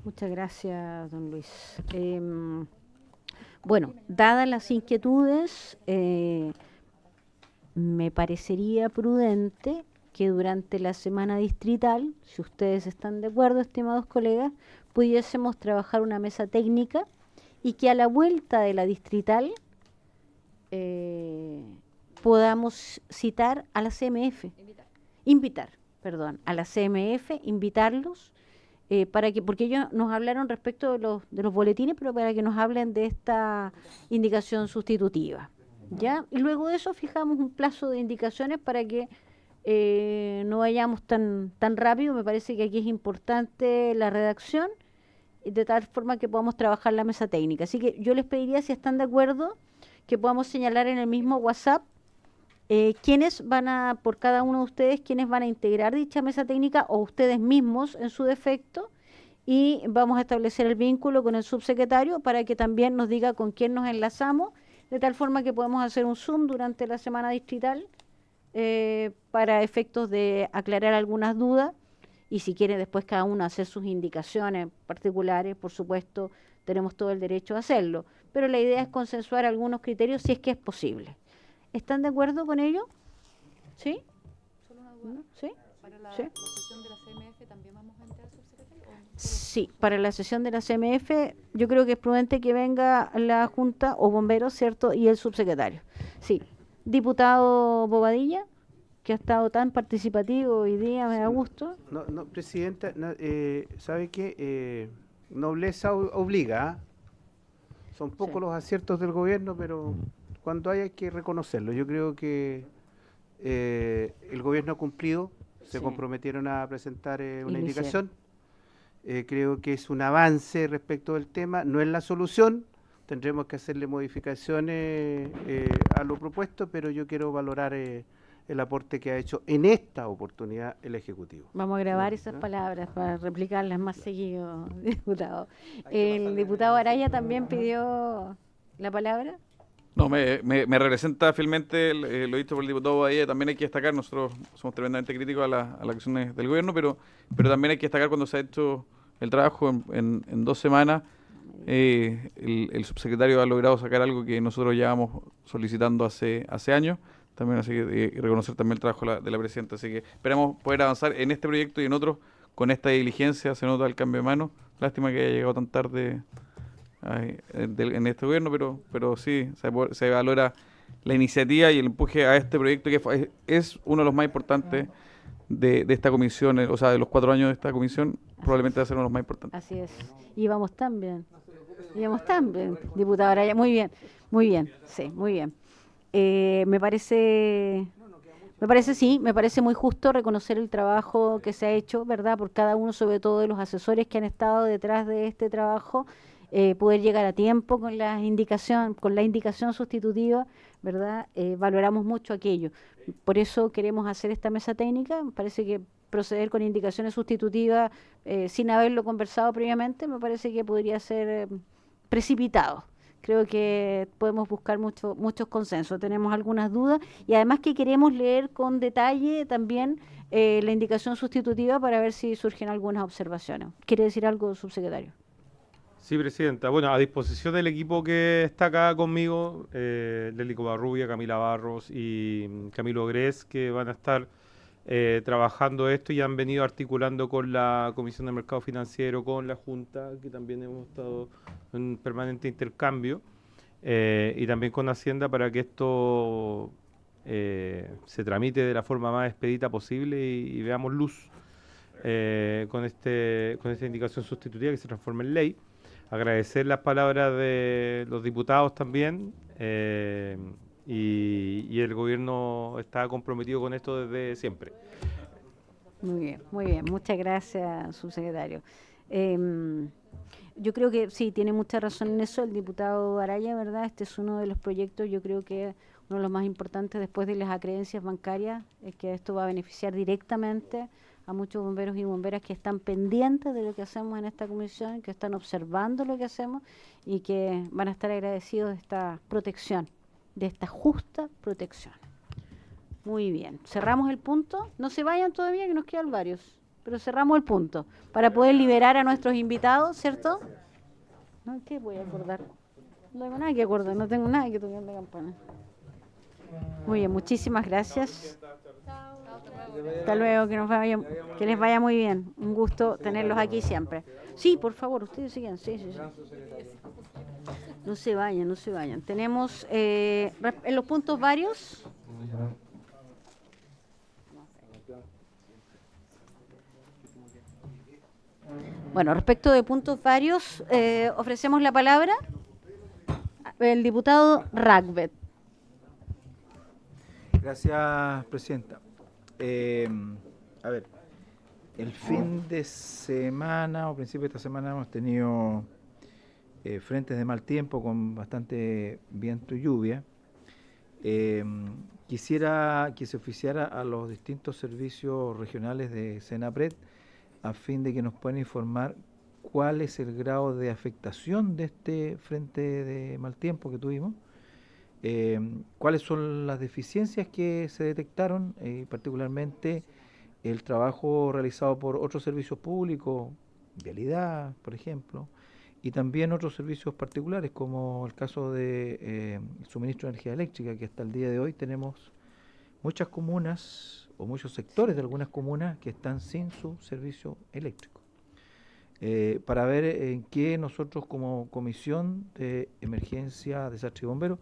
Muchas gracias, don Luis. Bueno, dadas las inquietudes, me parecería prudente que durante la semana distrital, si ustedes están de acuerdo, estimados colegas, pudiésemos trabajar una mesa técnica y que a la vuelta de la distrital podamos citar a la CMF, invitar a la CMF, invitarlos, para que, porque ellos nos hablaron respecto de los boletines, pero para que nos hablen de esta indicación sustitutiva. ¿Ya? Y luego de eso fijamos un plazo de indicaciones para que no vayamos tan rápido. Me parece que aquí es importante la redacción, de tal forma que podamos trabajar la mesa técnica. Así que yo les pediría, si están de acuerdo, que podamos señalar en el mismo WhatsApp quiénes van a, por cada uno de ustedes, quiénes van a integrar dicha mesa técnica, o ustedes mismos en su defecto, y vamos a establecer el vínculo con el subsecretario para que también nos diga con quién nos enlazamos, de tal forma que podemos hacer un Zoom durante la semana distrital para efectos de aclarar algunas dudas, y si quiere después cada uno hacer sus indicaciones particulares, por supuesto, tenemos todo el derecho a hacerlo, pero la idea es consensuar algunos criterios si es que es posible. ¿Están de acuerdo con ello? ¿Sí? Solo una duda. ¿Sí? ¿Para la ¿Sí? sesión de la CMF también vamos a entrar, subsecretario? Sí, para la sesión de la CMF yo creo que es prudente que venga la Junta o bomberos, ¿cierto? Y el subsecretario. Sí. Diputado Bobadilla, que ha estado tan participativo hoy día, me da gusto. No, Presidenta, ¿sabe qué? Nobleza obliga, ¿ah? Son pocos los aciertos del gobierno, pero cuando hay que reconocerlo. Yo creo que el gobierno ha cumplido, se comprometieron a presentar una indicación. Creo que es un avance respecto del tema, no es la solución, tendremos que hacerle modificaciones a lo propuesto, pero yo quiero valorar el aporte que ha hecho en esta oportunidad el Ejecutivo. Vamos a grabar esas palabras para replicarlas más seguido, diputado. ¿El diputado Araya también pidió la palabra? No, me representa fielmente lo dicho por el diputado Badía. También hay que destacar, nosotros somos tremendamente críticos a las acciones del gobierno, pero también hay que destacar cuando se ha hecho el trabajo en 2 semanas. El subsecretario ha logrado sacar algo que nosotros llevamos solicitando hace años. También así que reconocer también el trabajo de la presidenta. Así que esperamos poder avanzar en este proyecto y en otros con esta diligencia. Se nota el cambio de mano. Lástima que haya llegado tan tarde en este gobierno, pero sí, se valora la iniciativa y el empuje a este proyecto que es uno de los más importantes de esta comisión, o sea, de los 4 años de esta comisión, probablemente va a ser uno de los más importantes. Así es. Y vamos tan bien, diputado Araya. Muy bien, sí, muy bien. Me parece muy justo reconocer el trabajo que se ha hecho, ¿verdad? Por cada uno, sobre todo de los asesores que han estado detrás de este trabajo, poder llegar a tiempo con la indicación sustitutiva, ¿verdad? Valoramos mucho aquello. Por eso queremos hacer esta mesa técnica. Me parece que proceder con indicaciones sustitutivas sin haberlo conversado previamente, me parece que podría ser precipitado. Creo que podemos buscar muchos consensos. Tenemos algunas dudas y además que queremos leer con detalle también la indicación sustitutiva para ver si surgen algunas observaciones. ¿Quiere decir algo, subsecretario? Sí, Presidenta. Bueno, a disposición del equipo que está acá conmigo, Lely Covarrubia, Camila Barros y Camilo Gres, que van a estar trabajando esto y han venido articulando con la Comisión de Mercado Financiero, con la Junta, que también hemos estado en permanente intercambio, y también con Hacienda para que esto se tramite de la forma más expedita posible y veamos luz con esta indicación sustitutiva que se transforma en ley. Agradecer las palabras de los diputados también, y el gobierno está comprometido con esto desde siempre. Muy bien. Muchas gracias, subsecretario. Yo creo que sí, tiene mucha razón en eso el diputado Araya, ¿verdad? Este es uno de los proyectos, yo creo que uno de los más importantes después de las acreencias bancarias, es que esto va a beneficiar directamente a muchos bomberos y bomberas que están pendientes de lo que hacemos en esta comisión, que están observando lo que hacemos y que van a estar agradecidos de esta protección de esta justa protección. Muy bien, cerramos el punto. No se vayan todavía, que nos quedan varios, pero cerramos el punto para poder liberar a nuestros invitados, ¿cierto? ¿No? ¿Qué voy a acordar? No tengo nada que acordar, no tengo nada que tocar la campana. Muy bien, muchísimas gracias. Hasta luego, que les vaya muy bien. Un gusto tenerlos aquí siempre. Sí, por favor, ustedes sigan. Sí. No se vayan. Tenemos en los puntos varios. Bueno, respecto de puntos varios, ofrecemos la palabra al diputado Ragbet. Gracias, presidenta. A ver, el fin de semana o principio de esta semana hemos tenido frentes de mal tiempo con bastante viento y lluvia. Quisiera que se oficiara a los distintos servicios regionales de Senapred a fin de que nos puedan informar cuál es el grado de afectación de este frente de mal tiempo que tuvimos, cuáles son las deficiencias que se detectaron, particularmente el trabajo realizado por otros servicios públicos, vialidad, por ejemplo, y también otros servicios particulares, como el caso de suministro de energía eléctrica, que hasta el día de hoy tenemos muchas comunas o muchos sectores de algunas comunas que están sin su servicio eléctrico. Para ver en qué nosotros como Comisión de Emergencia, Desastre y Bomberos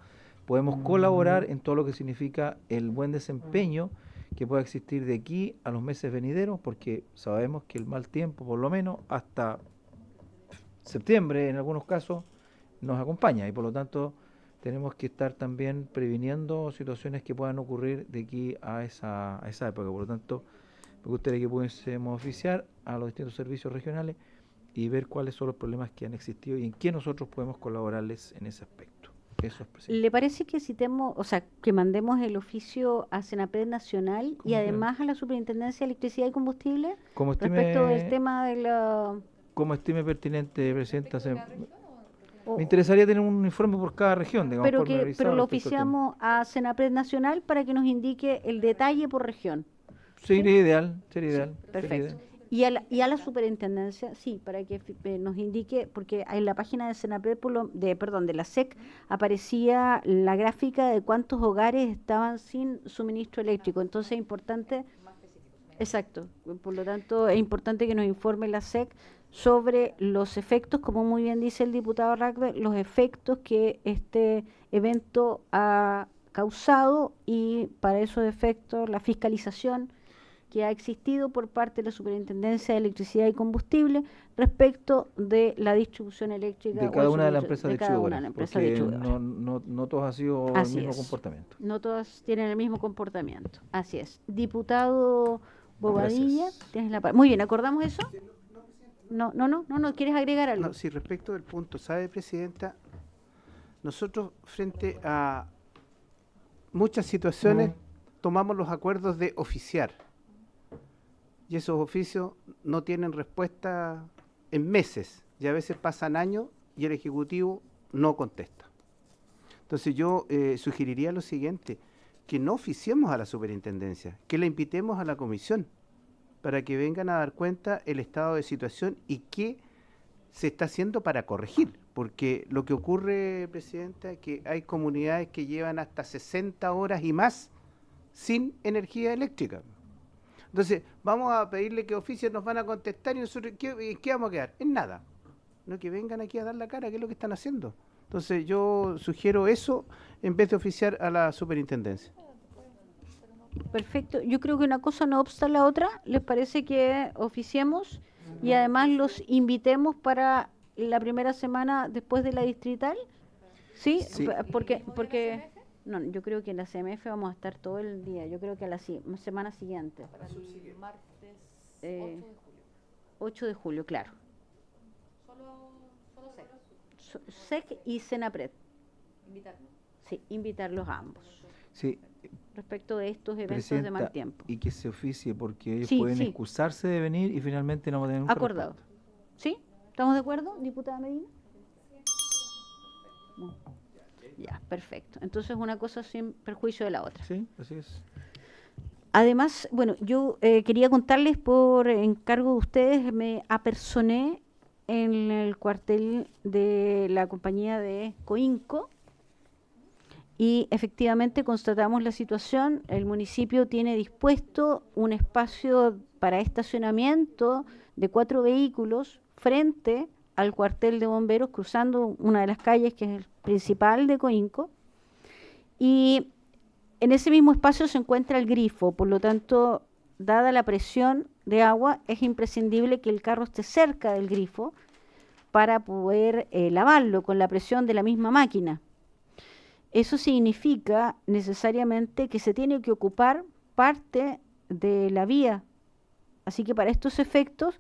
podemos colaborar en todo lo que significa el buen desempeño que pueda existir de aquí a los meses venideros, porque sabemos que el mal tiempo, por lo menos hasta septiembre en algunos casos, nos acompaña y por lo tanto tenemos que estar también previniendo situaciones que puedan ocurrir de aquí a esa época. Por lo tanto, me gustaría que pudiésemos oficiar a los distintos servicios regionales y ver cuáles son los problemas que han existido y en qué nosotros podemos colaborarles en ese aspecto. Eso es, presidente. ¿Le parece que que mandemos el oficio a Senapred Nacional y además a la Superintendencia de Electricidad y Combustible respecto del tema de la... Como estime pertinente, presidenta. Me interesaría tener un informe por cada región, digamos. Pero lo oficiamos a Senapred Nacional para que nos indique el detalle por región. Sería ideal. Perfecto. Y a la superintendencia, sí, para que nos indique, porque en la página de Senapred, de la SEC, aparecía la gráfica de cuántos hogares estaban sin suministro eléctrico. Entonces es importante, exacto, por lo tanto es importante que nos informe la SEC sobre los efectos, como muy bien dice el diputado Ragbet, los efectos que este evento ha causado y para esos efectos la fiscalización que ha existido por parte de la Superintendencia de Electricidad y Combustible respecto de la distribución eléctrica de cada una de las empresas de distribuidora, porque no todos han sido el mismo comportamiento. No todas tienen el mismo comportamiento. Así es. Diputado Bobadilla, tienes la palabra. Muy bien, ¿acordamos eso? No, ¿quieres agregar algo? No, sí, respecto del punto, ¿sabe, presidenta? Nosotros, frente a muchas situaciones, tomamos los acuerdos de oficiar. Y esos oficios no tienen respuesta en meses, y a veces pasan años y el Ejecutivo no contesta. Entonces yo sugeriría lo siguiente, que no oficiemos a la superintendencia, que la invitemos a la comisión, para que vengan a dar cuenta el estado de situación y qué se está haciendo para corregir. Porque lo que ocurre, presidenta, es que hay comunidades que llevan hasta 60 horas y más sin energía eléctrica. Entonces, vamos a pedirle que oficien, nos van a contestar y nosotros, ¿qué vamos a quedar? En nada. No, que vengan aquí a dar la cara, ¿qué es lo que están haciendo? Entonces, yo sugiero eso en vez de oficiar a la superintendencia. Perfecto. Yo creo que una cosa no obsta a la otra. ¿Les parece que oficiemos y además los invitemos para la primera semana después de la distrital? ¿Sí? Porque no, yo creo que en la CMF vamos a estar todo el día. Yo creo que a la semana siguiente. Para el martes 8 de julio, claro. Solo SEC. SEC y Senapred. Invitarlos. Sí, invitarlos a ambos. Sí. Respecto de estos eventos de mal tiempo. Y que se oficie, porque ellos pueden excusarse de venir y finalmente no van a tener un acordado. ¿Sí? ¿Estamos de acuerdo, diputada Medina? No. Ya. Perfecto. Entonces una cosa sin perjuicio de la otra. Sí, así es. Además, bueno, yo quería contarles por encargo de ustedes, me apersoné en el cuartel de la compañía de Coinco y efectivamente constatamos la situación. El municipio tiene dispuesto un espacio para estacionamiento de 4 vehículos frente al cuartel de bomberos, cruzando una de las calles que es el principal de Coinco, y en ese mismo espacio se encuentra el grifo. Por lo tanto, dada la presión de agua, es imprescindible que el carro esté cerca del grifo para poder lavarlo con la presión de la misma máquina. Eso significa necesariamente que se tiene que ocupar parte de la vía. Así que para estos efectos,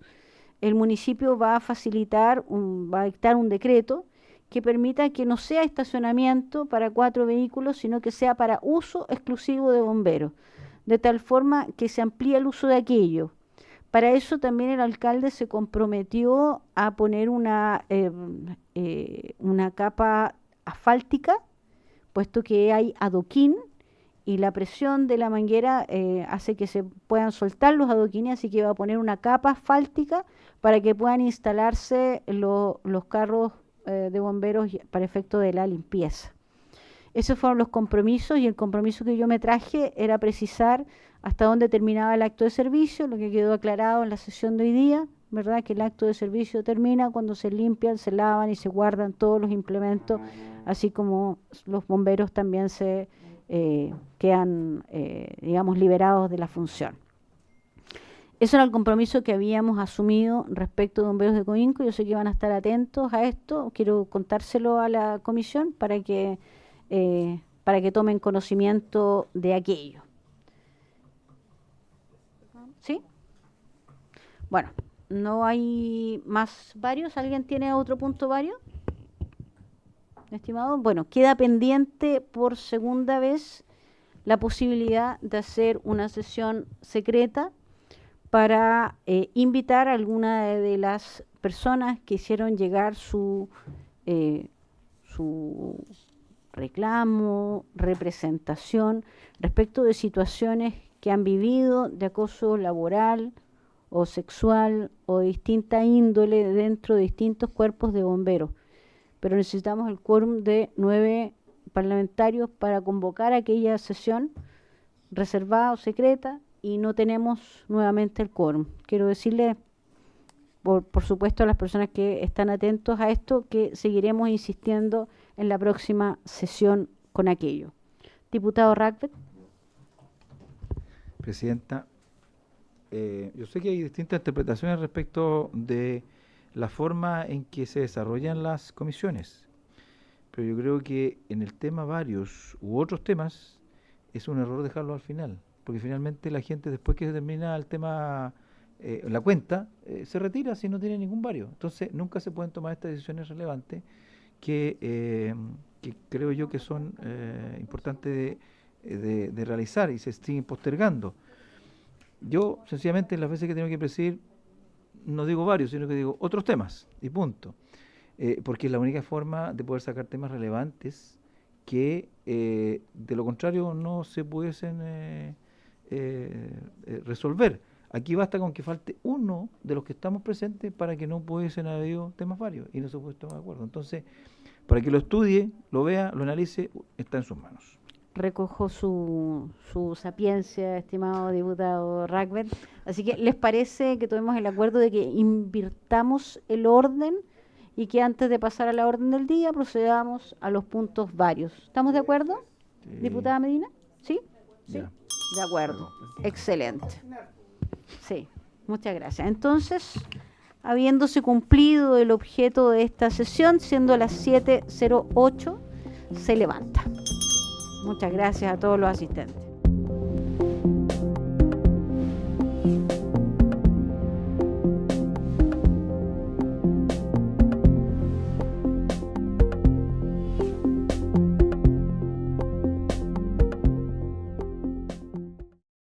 el municipio va a facilitar, va a dictar un decreto que permita que no sea estacionamiento para 4 vehículos, sino que sea para uso exclusivo de bomberos, de tal forma que se amplíe el uso de aquello. Para eso también el alcalde se comprometió a poner una capa asfáltica, puesto que hay adoquín y la presión de la manguera hace que se puedan soltar los adoquines, así que va a poner una capa asfáltica para que puedan instalarse los carros de bomberos para efecto de la limpieza. Esos fueron los compromisos, y el compromiso que yo me traje era precisar hasta dónde terminaba el acto de servicio, lo que quedó aclarado en la sesión de hoy día, ¿verdad? Que el acto de servicio termina cuando se limpian, se lavan y se guardan todos los implementos, así como los bomberos también se quedan, digamos, liberados de la función. Eso era el compromiso que habíamos asumido respecto de bomberos de Coinco. Yo sé que van a estar atentos a esto. Quiero contárselo a la comisión para que tomen conocimiento de aquello. ¿Sí? Bueno, no hay más varios. ¿Alguien tiene otro punto vario? Estimado, bueno, queda pendiente por segunda vez la posibilidad de hacer una sesión secreta para invitar a alguna de las personas que hicieron llegar su reclamo, representación respecto de situaciones que han vivido de acoso laboral o sexual o de distinta índole dentro de distintos cuerpos de bomberos. Pero necesitamos el quórum de 9 parlamentarios para convocar aquella sesión reservada o secreta, y no tenemos nuevamente el quórum. Quiero decirle, por supuesto, a las personas que están atentos a esto, que seguiremos insistiendo en la próxima sesión con aquello. Diputado Rackbet. Presidenta, yo sé que hay distintas interpretaciones respecto de la forma en que se desarrollan las comisiones, pero yo creo que en el tema varios u otros temas es un error dejarlo al final, porque finalmente la gente, después que se termina el tema, la cuenta, se retira si no tiene ningún vario. Entonces nunca se pueden tomar estas decisiones relevantes que creo yo que son importantes de realizar y se siguen postergando. Yo, sencillamente, las veces que tengo que presidir, no digo varios, sino que digo otros temas, y punto. Porque es la única forma de poder sacar temas relevantes que, de lo contrario, no se pudiesen resolver. Aquí basta con que falte uno de los que estamos presentes para que no pudiesen haber temas varios, y no se puede estar de acuerdo. Entonces, para que lo estudie, lo vea, lo analice, está en sus manos. Recojo su sapiencia, estimado diputado Rackbet. Así que, ¿les parece que tomemos el acuerdo de que invirtamos el orden y que antes de pasar a la orden del día procedamos a los puntos varios? ¿Estamos de acuerdo, diputada Medina? ¿Sí? Sí. De acuerdo. Excelente. Sí, muchas gracias. Entonces, habiéndose cumplido el objeto de esta sesión, siendo las 7:08, se levanta. Muchas gracias a todos los asistentes.